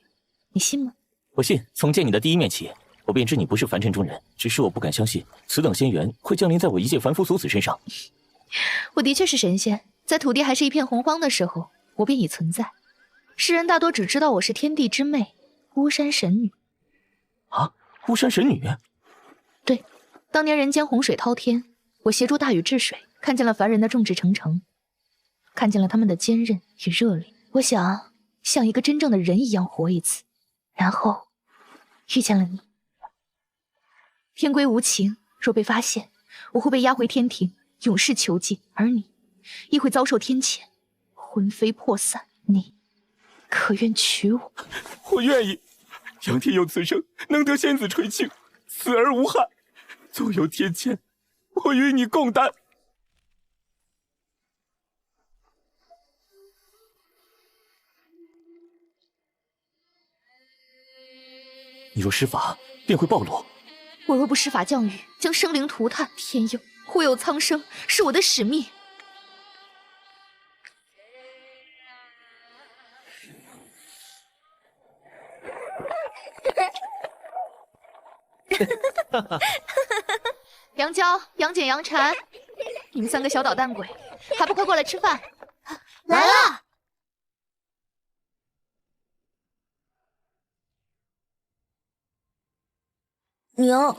S6: 你信吗？
S2: 我信。从见你的第一面起，我便知你不是凡尘中人，只是我不敢相信此等仙缘会降临在我一介凡夫俗子身上。
S6: 我的确是神仙，在土地还是一片洪荒的时候，我便已存在。世人大多只知道我是天地之妹，巫山神女。
S2: 啊，巫山神女？
S6: 对，当年人间洪水滔天，我协助大禹治水，看见了凡人的众志成城，看见了他们的坚韧与热烈。我想像一个真正的人一样活一次，然后遇见了你。天规无情，若被发现，我会被押回天庭，永世囚禁，而你亦会遭受天谴，魂飞魄散。你可愿娶我？
S2: 我愿意。杨天佑此生能得仙子垂青，死而无憾。纵有天谴，我与你共担。你若施法，便会暴露。
S6: 我若不施法降雨，将生灵涂炭，天佑护佑苍生，是我的使命。杨娇、杨戬、杨禅，你们3个小捣蛋鬼，还不快过来吃饭？
S8: 来了。
S11: 娘，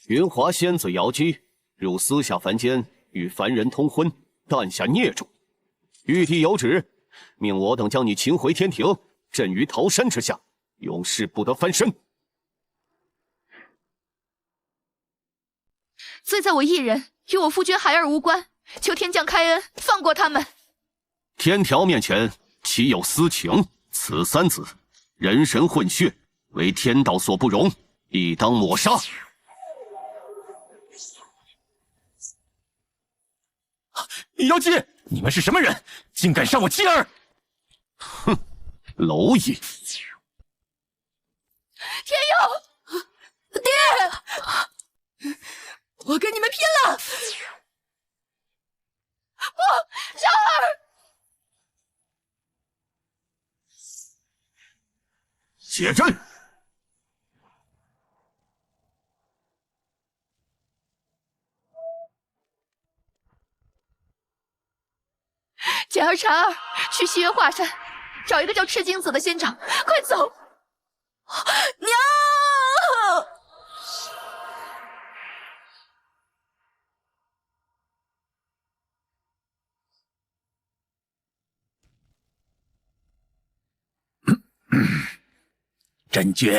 S13: 云华仙子瑶姬入私下凡间，与凡人通婚，诞下孽种。玉帝有旨，命我等将你擒回天庭，镇于桃山之下，永世不得翻身。
S6: 罪在我一人，与我夫君孩儿无关，求天降开恩，放过他们。
S13: 天条面前岂有私情？此3子人神混血，为天道所不容，亦当抹杀。
S2: 妖姬，你们是什么人？竟敢伤我妻儿！
S13: 哼，蝼蚁！
S11: 天佑，爹，我跟你们拼了！不，昭儿！
S13: 解阵！
S6: 简儿、婵儿，去西岳华山找一个叫赤精子的仙长，快走！
S11: 娘！
S7: 真君，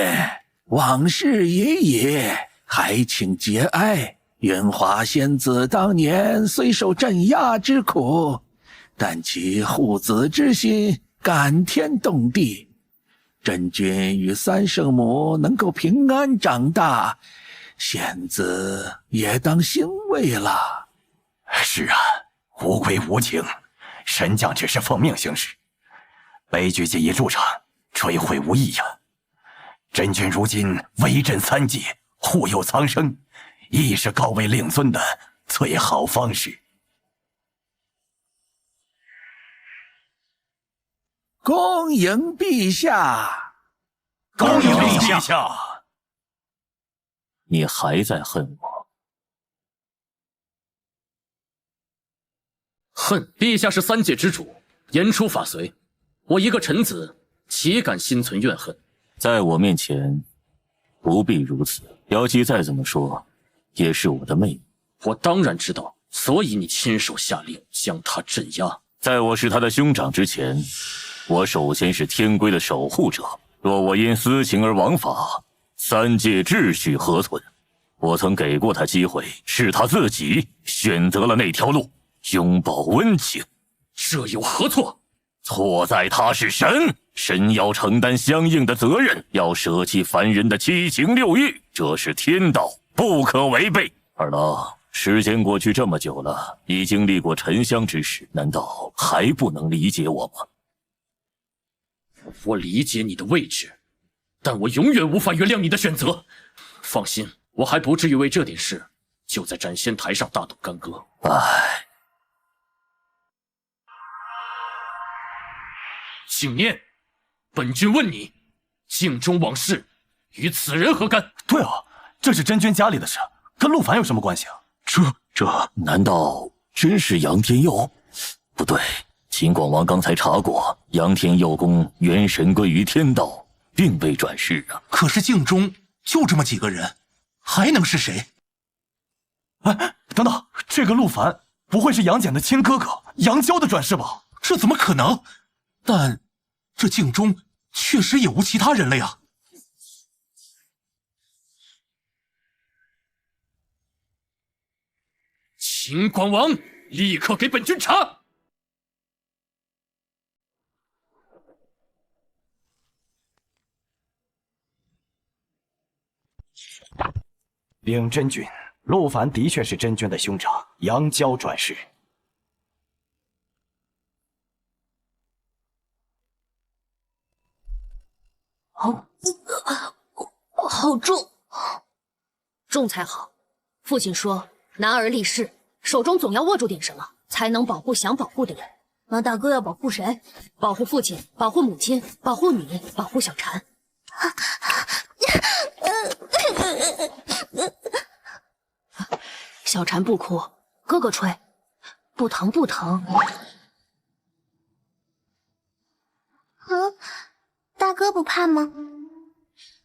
S7: 往事已矣，还请节哀。云华仙子当年虽受镇压之苦，但其护子之心感天动地。真君与3圣母能够平安长大，仙子也当欣慰了。
S15: 是啊，无归无情，神将只是奉命行事，悲剧既已筑成，追悔无益呀。真君如今威震3界，护佑苍生，亦是高位令尊的最好方式。
S7: 恭迎陛下！
S15: 恭迎陛下！
S2: 你还在恨我？
S16: 恨陛下是3界之主，言出法随。我一个臣子，岂敢心存怨恨？
S2: 在我面前，不必如此。妖姬再怎么说，也是我的妹妹。
S16: 我当然知道，所以你亲手下令将她镇压。
S2: 在我是他的兄长之前，我首先是天规的守护者。若我因私情而枉法，3界秩序何存？我曾给过他机会，是他自己选择了那条路，拥抱温情。
S16: 这有何错？
S2: 错在他是神，神要承担相应的责任，要舍弃凡人的7情6欲，这是天道，不可违背。二郎，时间过去这么久了，已经历过沉香之事，难道还不能理解我吗？
S16: 我理解你的位置，但我永远无法原谅你的选择。放心，我还不至于为这点事就在斩仙台上大动干戈。
S2: 唉，
S16: 景念，本君问你，镜中往事与此人何干？
S14: 对啊，这是真君家里的事，跟陆凡有什么关系啊？
S2: 这难道真是杨天佑？不对，秦广王刚才查过，杨天佑宫元神归于天道，并未转世啊。
S9: 可是镜中就这么几个人，还能是谁？
S14: 哎，等等，这个陆凡不会是杨戬的亲哥哥杨娇的转世吧？
S9: 这怎么可能？但这镜中确实也无其他人了呀。
S16: 秦广王，立刻给本君查！
S15: 禀真君，陆凡的确是真君的兄长杨娇转世。
S11: 好重，重才好。父亲说，男儿立誓，手中总要握住点什么，才能保护想保护的人。
S8: 那大哥要保护谁？
S11: 保护父亲，保护母亲，保护你，保护小婵。小蝉不哭，哥哥吹，不疼不疼。
S8: 大哥不怕吗？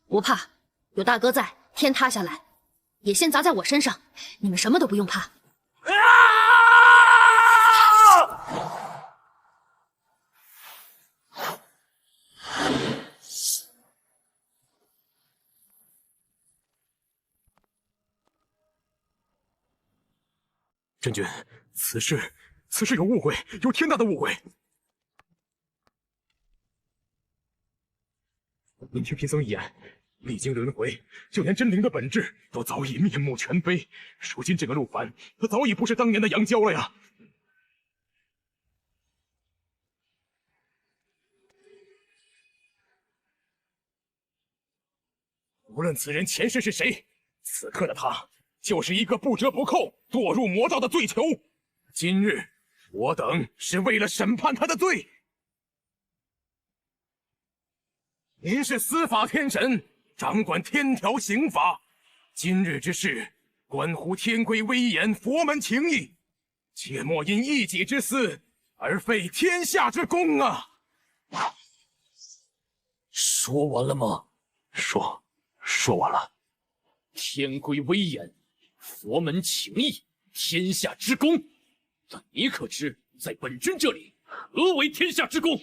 S11: 不怕，有大哥在，天塌下来也先砸在我身上，你们什么都不用怕。
S3: 真君，此事有误会，有天大的误会。您听贫僧一言，历经轮回，就连真灵的本质都早已面目全非。如今这个陆凡，他早已不是当年的杨娇了呀。无论此人前世是谁，此刻的他就是一个不折不扣堕入魔道的罪囚。今日我等是为了审判他的罪。您是司法天神，掌管天条刑法，今日之事关乎天规威严、佛门情义，切莫因一己之私而废天下之公啊！
S16: 说完了吗？
S3: 说完了。
S16: 天规威严，佛门情义，天下之公。但你可知，在本君这里，何为天下之公？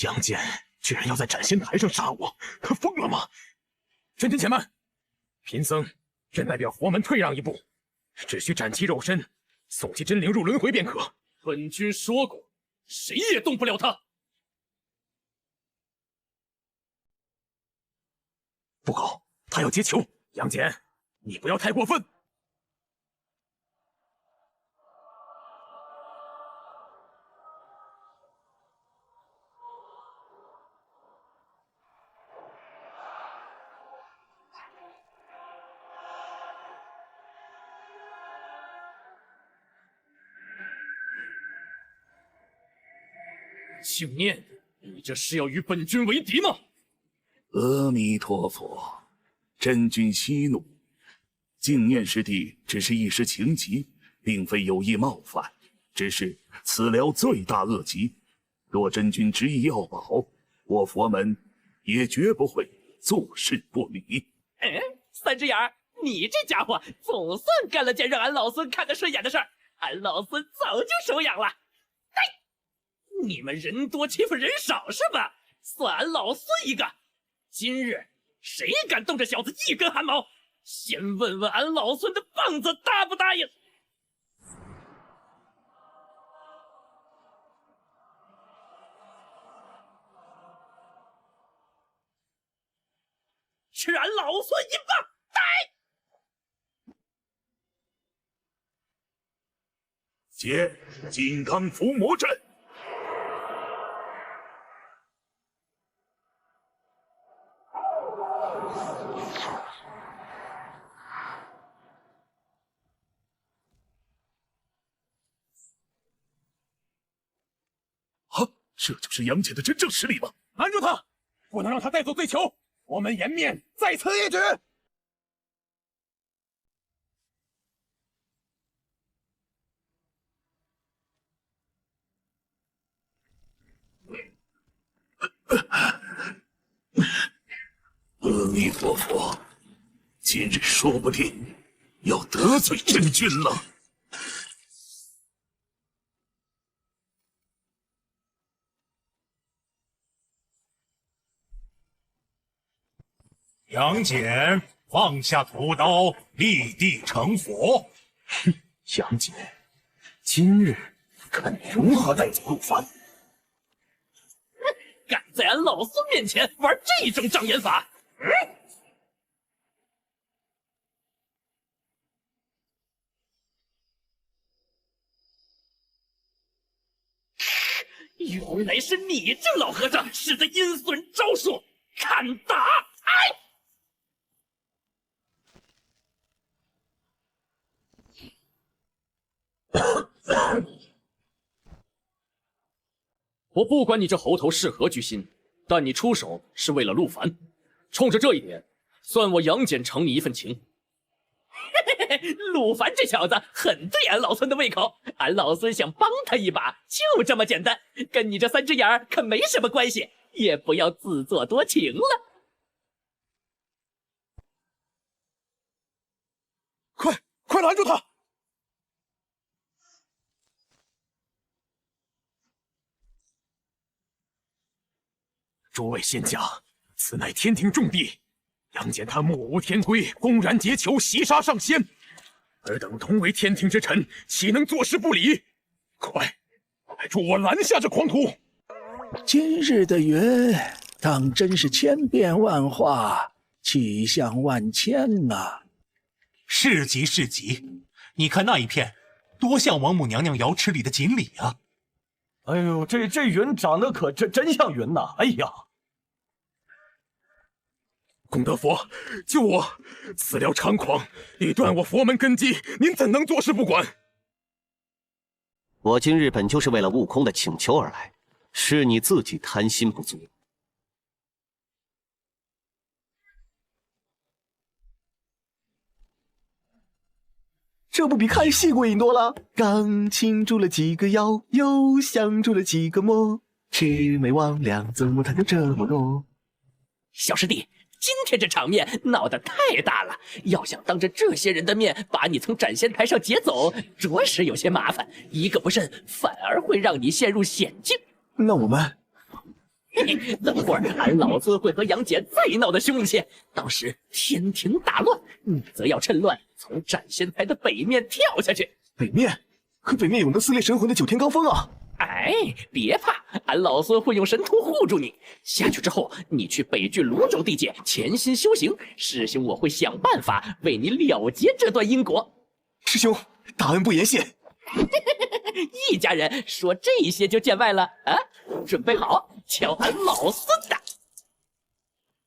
S3: 杨戬居然要在斩仙台上杀我，他疯了吗？真君且慢，贫僧愿代表佛门退让一步，只需斩其肉身，送其真灵入轮回便可。
S16: 本君说过，谁也动不了他。
S3: 不好，他要劫囚！杨戬，你不要太过分。
S16: 庆念，你这是要与本君为敌吗？
S1: 阿弥陀佛，真君息怒。净念师弟只是一时情急，并非有意冒犯，只是此寮罪大恶极。若真君执意要保，我佛门也绝不会坐视不理。
S5: 三只眼儿，你这家伙总算干了件让俺老孙看得顺眼的事儿，俺老孙早就手痒了。你们人多欺负人少是吧？算俺老孙一个！今日谁敢动这小子一根汗毛，先问问俺老孙的棒子答不答应？吃俺老孙一棒！
S1: 接金刚伏魔阵。这就是杨戬的真正实力吗？
S3: 拦住他，不能让他带走罪囚！我们颜面在此一举。
S1: 阿弥陀佛，今日说不定要得罪真君了。
S9: 杨戬放下屠刀，立地成佛。
S3: 哼，杨戬，今日看你如何带走陆凡！
S5: 敢在俺老孙面前玩这种障眼法！原来是你这老和尚使的阴损招数，看打！哎！
S16: 我不管你这猴头是何居心，但你出手是为了陆凡，冲着这一点，算我杨戬承你一份情。
S5: 陆凡这小子很对俺老孙的胃口，俺老孙想帮他一把，就这么简单，跟你这3只眼可没什么关系，也不要自作多情了。
S14: 快拦住他！
S3: 诸位仙家，此乃天庭重地，杨戬他目无天规，公然劫囚，袭杀上仙，尔等同为天庭之臣，岂能坐视不理？快助我拦下这狂徒！
S7: 今日的云，当真是千变万化，气象万千呐！
S9: 是极是极，你看那一片，多像王母娘娘瑶池里的锦鲤啊！
S14: 哎呦，这云长得可真像云呐！哎呀，
S3: 功德佛，救我！此寮猖狂，欲断我佛门根基，您怎能坐视不管？
S13: 我今日本就是为了悟空的请求而来，是你自己贪心不足。
S4: 这不比看戏过瘾多了？刚擒住了几个妖，又降住了几个魔，魑魅魍魉怎么他就这么多？
S5: 小师弟，今天这场面闹得太大了，要想当着这些人的面把你从斩仙台上劫走，着实有些麻烦，一个不慎反而会让你陷入险境。
S4: 那我们……
S5: 等会儿俺老孙会和杨戬再闹得凶一些，到时天庭大乱，你则要趁乱从斩仙台的北面跳下去。
S4: 北面？可北面有那撕裂神魂的9天罡风啊！
S5: 哎，别怕，俺老孙会用神图护住你。下去之后，你去北距泸州地界潜心修行，师兄我会想办法为你了结这段因果。
S4: 师兄，大恩不言谢。
S5: 一家人说这些就见外了啊！准备好，瞧俺老孙的！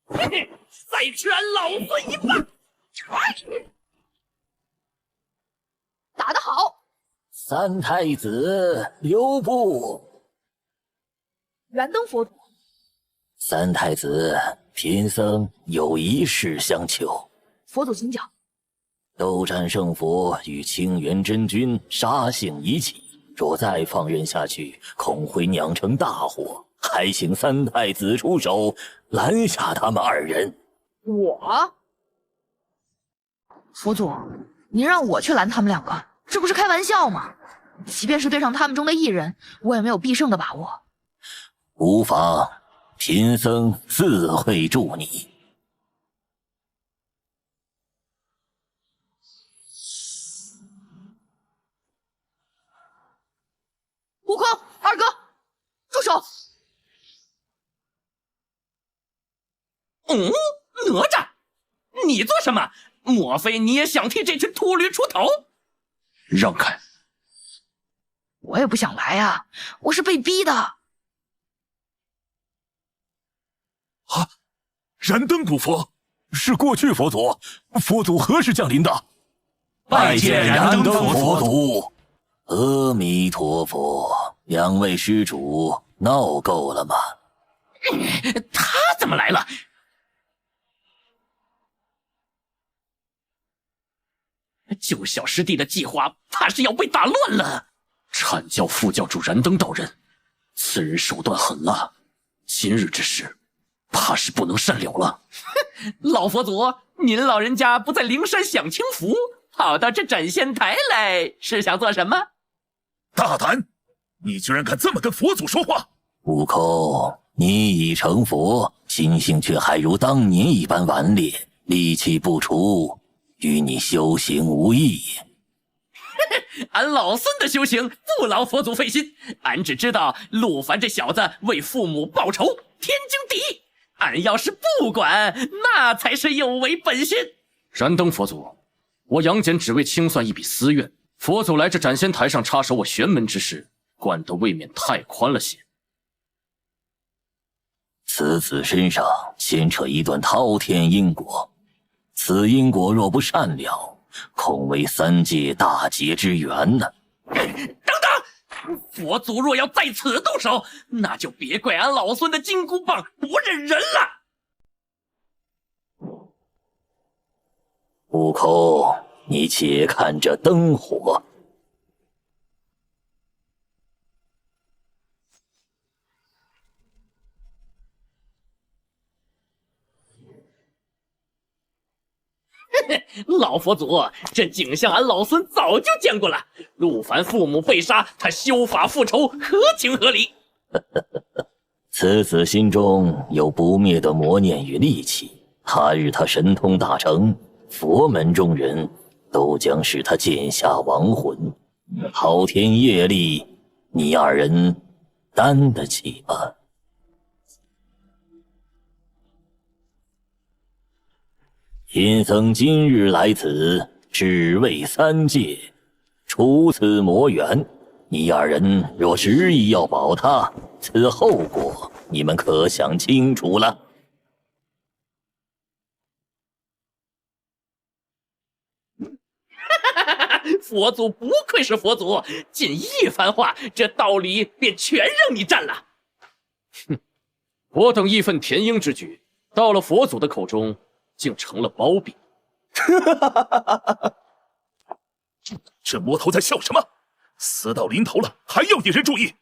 S5: 嘿嘿，再吃俺老孙一棒！
S6: 打得好！
S2: 三太子留步！
S6: 燃灯佛祖，
S2: 三太子，贫僧有一事相求。
S6: 佛祖请讲。
S2: 斗战胜佛与清源真君杀性已起，若再放任下去，恐会酿成大祸。还请三太子出手，拦下他们2人。
S6: 我？佛祖，您让我去拦他们2个，这不是开玩笑吗？即便是对上他们中的1人，我也没有必胜的把握。
S2: 无妨，贫僧自会助你。
S6: 悟空，二哥，住手！
S5: 哪吒，你做什么？莫非你也想替这群秃驴出头？
S4: 让开！
S6: 我也不想来啊，我是被逼的。
S1: 啊！燃灯古佛
S2: 是过去佛祖，佛祖何时降临的？
S9: 拜见燃灯佛祖。
S2: 阿弥陀佛，2位施主闹够了吗？
S5: 他怎么来了？救小师弟的计划怕是要被打乱了。
S16: 阐教副教主燃灯道人，此人手段狠辣，今日之事怕是不能善了了。
S5: 老佛祖，您老人家不在灵山享清福，跑到这斩仙台来，是想做什么？
S1: 大胆！你居然敢这么跟佛祖说话！
S2: 悟空，你已成佛，心性却还如当年一般顽劣，戾气不除，与你修行无异。
S5: 俺老孙的修行不劳佛祖费心，俺只知道陆凡这小子为父母报仇，天经地义。俺要是不管，那才是有违本心。
S16: 燃灯佛祖，我杨戬只为清算一笔私怨。佛祖来这斩仙台上插手我玄门之事，管得未免太宽了些。
S2: 此子身上牵扯一段滔天因果，此因果若不善了，恐为3界大劫之源呢。
S5: 等等，佛祖若要在此动手，那就别怪俺老孙的金箍棒不认人了。
S2: 悟空，你且看这灯火。
S5: 老佛祖，这景象俺老孙早就见过了。陆凡父母被杀，他修法复仇，合情合理。
S2: 此子心中有不灭的魔念与戾气，他日他神通大成，佛门中人都将是他剑下亡魂。昊天业力，你二人担得起吗？贫僧今日来此，只为三戒，除此魔缘。你二人若执意要保他，此后果你们可想清楚了。
S5: 佛祖不愧是佛祖，仅一番话，这道理便全让你占了。
S16: 哼，我等义愤填膺之举，到了佛祖的口中，竟成了包庇。
S1: 这魔头在笑什么？死到临头了，还要引人注意。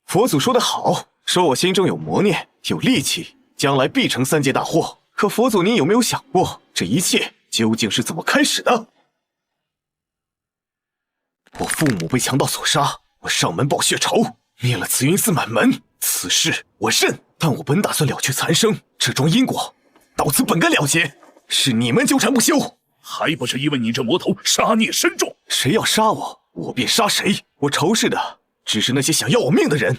S4: 佛祖说得好，说我心中有魔念，有戾气，将来必成三界大祸。可佛祖，您有没有想过，这一切究竟是怎么开始的？我父母被强盗所杀，我上门报血仇，灭了慈云寺满门，此事我认。但我本打算了却残生，这桩因果到此本该了结，是你们纠缠不休，
S1: 还不是因为你这魔头杀孽深重？
S4: 谁要杀我，我便杀谁。我仇视的只是那些想要我命的人，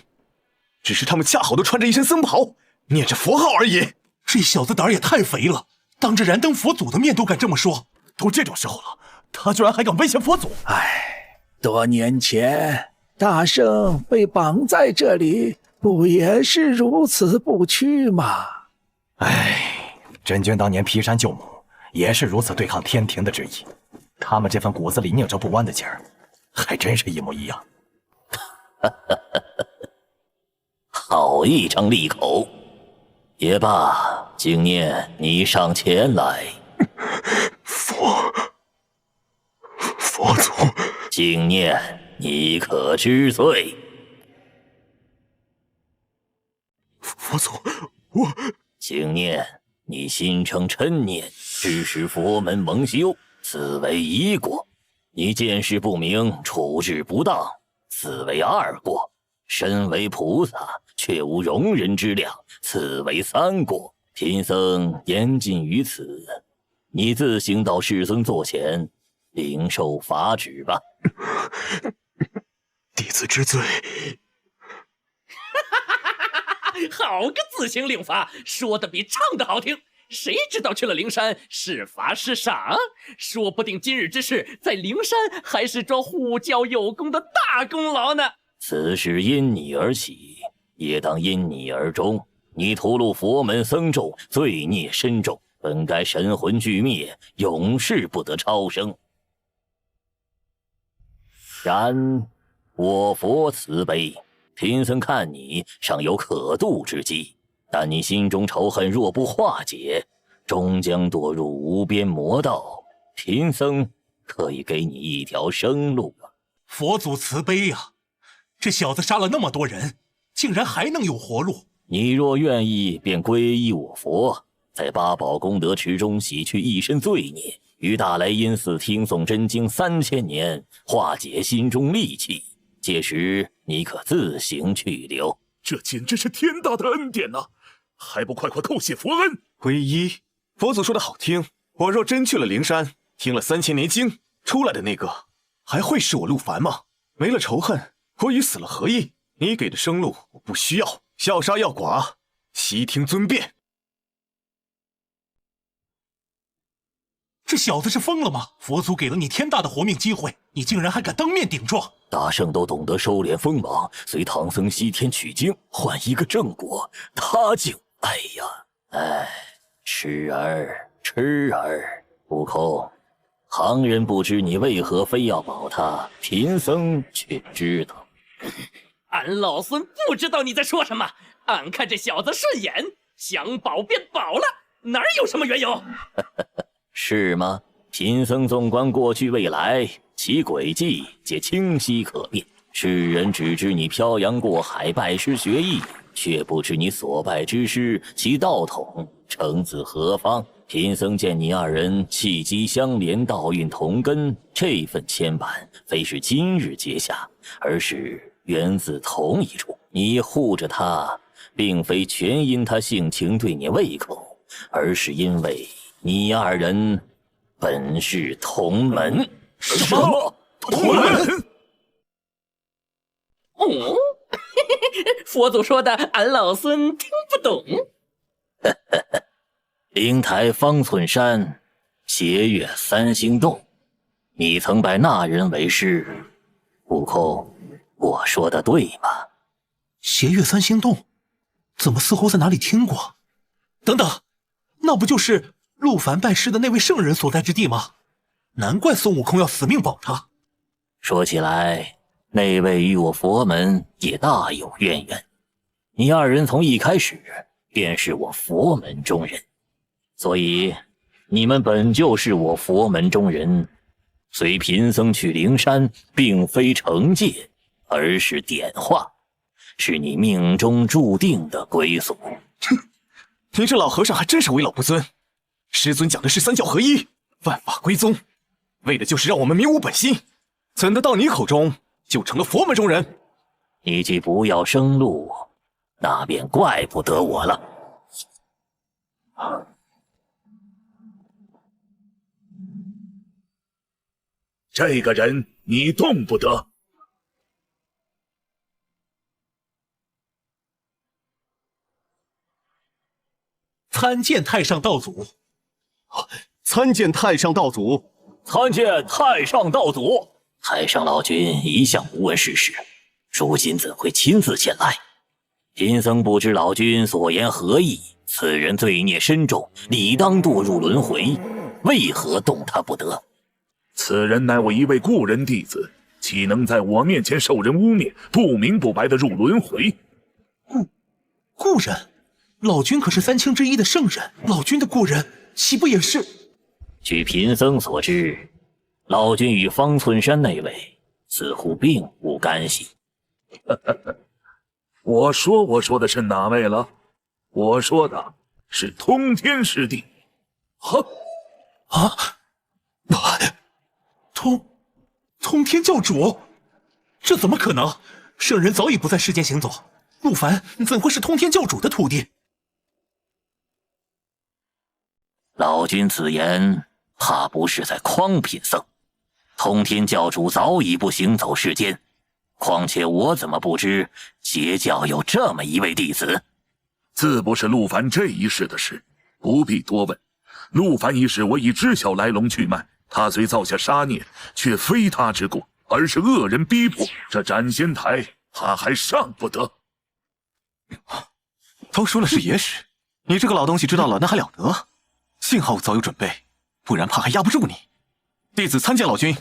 S4: 只是他们恰好都穿着一身僧袍，念着佛号而已。
S9: 这小子胆儿也太肥了，当着燃灯佛祖的面都敢这么说。
S14: 都这种时候了，他居然还敢威胁佛祖！
S7: 唉，多年前大圣被绑在这里，不也是如此不屈吗？
S15: 唉，真君当年劈山救母，也是如此对抗天庭的旨意。他们这份骨子里拧着不弯的劲儿，还真是一模一样。
S2: 好一张利口！也罢，经念，你上前来。
S1: 佛祖，
S2: 经念，你可知罪？
S1: 佛祖，我
S2: 经念，你心生嗔念，致使佛门蒙羞，此为一过；你见识不明，处置不当，此为二过；身为菩萨，却无容人之量，此为三过。贫僧言尽于此，你自行到世尊座前领受法旨吧。
S1: 弟子知罪。
S5: 好个自行领法，说的比唱的好听。谁知道去了灵山是罚是赏？说不定今日之事在灵山还是桩护教有功的大功劳呢。
S2: 此事因你而起，也当因你而终。你屠戮佛门僧众，罪孽深重，本该神魂俱灭，永世不得超生。然我佛慈悲，贫僧看你尚有可度之机，但你心中仇恨若不化解，终将堕入无边魔道。贫僧可以给你一条生路了。
S9: 佛祖慈悲呀！这小子杀了那么多人，竟然还能有活路。
S2: 你若愿意，便皈依我佛，在八宝功德池中洗去一身罪孽，于大来阴寺听诵真经3000年，化解心中戾气。届时你可自行去留。
S1: 这简直是天大的恩典呐！还不快快叩谢佛恩！
S4: 皈依，佛祖说的好听。我若真去了灵山，听了3000年经，出来的那个还会是我陆凡吗？没了仇恨，我与死了何异？你给的生路我不需要，笑杀要剐，悉听尊便。
S9: 这小子是疯了吗？佛祖给了你天大的活命机会，你竟然还敢当面顶撞！
S2: 大圣都懂得收敛锋芒，随唐僧西天取经，换一个正果，他竟……痴儿，悟空，旁人不知你为何非要保他，贫僧却知道。
S5: 俺老孙不知道你在说什么，俺看这小子顺眼，想保便保了，哪有什么缘由？
S2: 是吗？贫僧纵观过去未来，其轨迹皆清晰可辨。世人只知你漂洋过海拜师学艺，却不知你所拜之师其道统承自何方。贫僧见你二人气机相连，道运同根，这份牵绊非是今日结下，而是源自同一处。你护着他，并非全因他性情对你胃口，而是因为你二人本是同门。
S1: 什么？同门？
S5: 哦，佛祖说的，俺老孙听不懂。
S2: 灵台方寸山，斜月三星洞，你曾拜那人为师，悟空，我说的对吗？
S4: 斜月三星洞，怎么似乎在哪里听过？等等，那不就是陆凡拜师的那位圣人所在之地吗？难怪孙悟空要死命保他。
S2: 说起来，那位与我佛门也大有渊源。你二人从一开始便是我佛门中人，所以你们本就是我佛门中人。随贫僧去灵山，并非惩戒，而是点化，是你命中注定的归宿。
S4: 哼，你这老和尚还真是为老不尊。师尊讲的是三教合一，万法归宗，为的就是让我们明无本心，怎的到你口中就成了佛门中人？
S2: 你既不要生路，那便怪不得我了。
S1: 这个人你动不得。
S4: 参见太上道祖。
S13: 参见太上道祖。
S2: 参见太上道祖。太上老君一向无问世事，如今怎会亲自前来？贫僧不知老君所言何意。此人罪孽深重，理当堕入轮回，为何动他不得？
S1: 此人乃我一位故人弟子，岂能在我面前受人污蔑，不明不白的入轮回？
S4: 故人？老君可是三清之一的圣人，老君的故人岂不也是？
S2: 据贫僧所知，老君与方寸山那位似乎并无干系。
S1: 我说的是哪位了？我说的是通天师弟。
S4: 通天教主？这怎么可能？圣人早已不在世间行走，陆凡怎会是通天教主的徒弟？
S2: 老君此言怕不是在诓贫僧。通天教主早已不行走世间，况且我怎么不知邪教有这么一位弟子？
S1: 自不是陆凡这一世的事，不必多问。陆凡一事我已知晓来龙去脉，他虽造下杀孽，却非他之过，而是恶人逼迫。这斩仙台他还上不得。
S4: 都说了是野史，你这个老东西知道了那还了得？幸好我早有准备，不然怕还压不住你。弟子参见老君。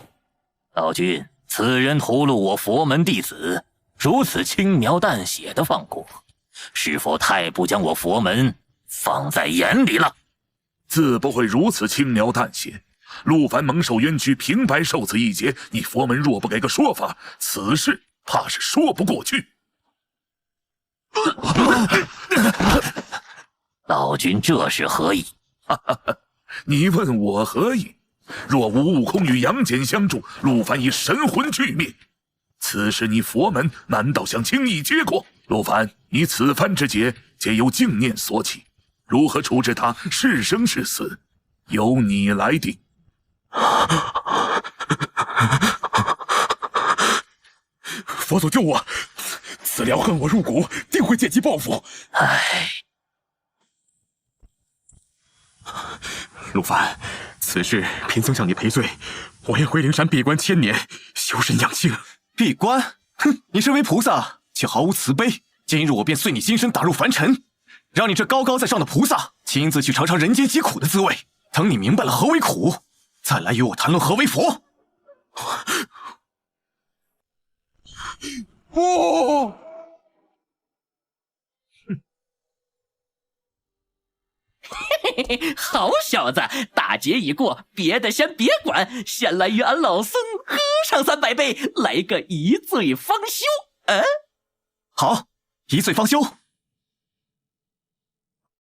S2: 老君，此人屠戮我佛门弟子，如此轻描淡写的放过，是否太不将我佛门放在眼里了？
S1: 自不会如此轻描淡写。陆凡蒙受冤屈，平白受此一劫，你佛门若不给个说法，此事怕是说不过去。
S2: 老君这是何意？
S1: 你问我何意？若无悟空与杨戬相助，陆凡已神魂俱灭。此时你佛门难道想轻易接过？陆凡，你此番之劫皆由净念所起，如何处置他，是生是死，由你来定。
S4: 佛祖救我！此僚恨我入骨，定会借机报复。
S2: 唉，
S4: 陆凡，此事贫僧向你赔罪，我愿回灵山闭关1000年，修身养性。闭关？哼！你身为菩萨，却毫无慈悲。今日我便碎你金身，打入凡尘，让你这高高在上的菩萨亲自去尝尝人间疾苦的滋味。等你明白了何为苦，再来与我谈论何为佛。不！
S5: 嘿嘿嘿，好小子，大劫已过，别的先别管，先来与俺老孙喝上300杯，来个一醉方休。
S4: 好，一醉方休。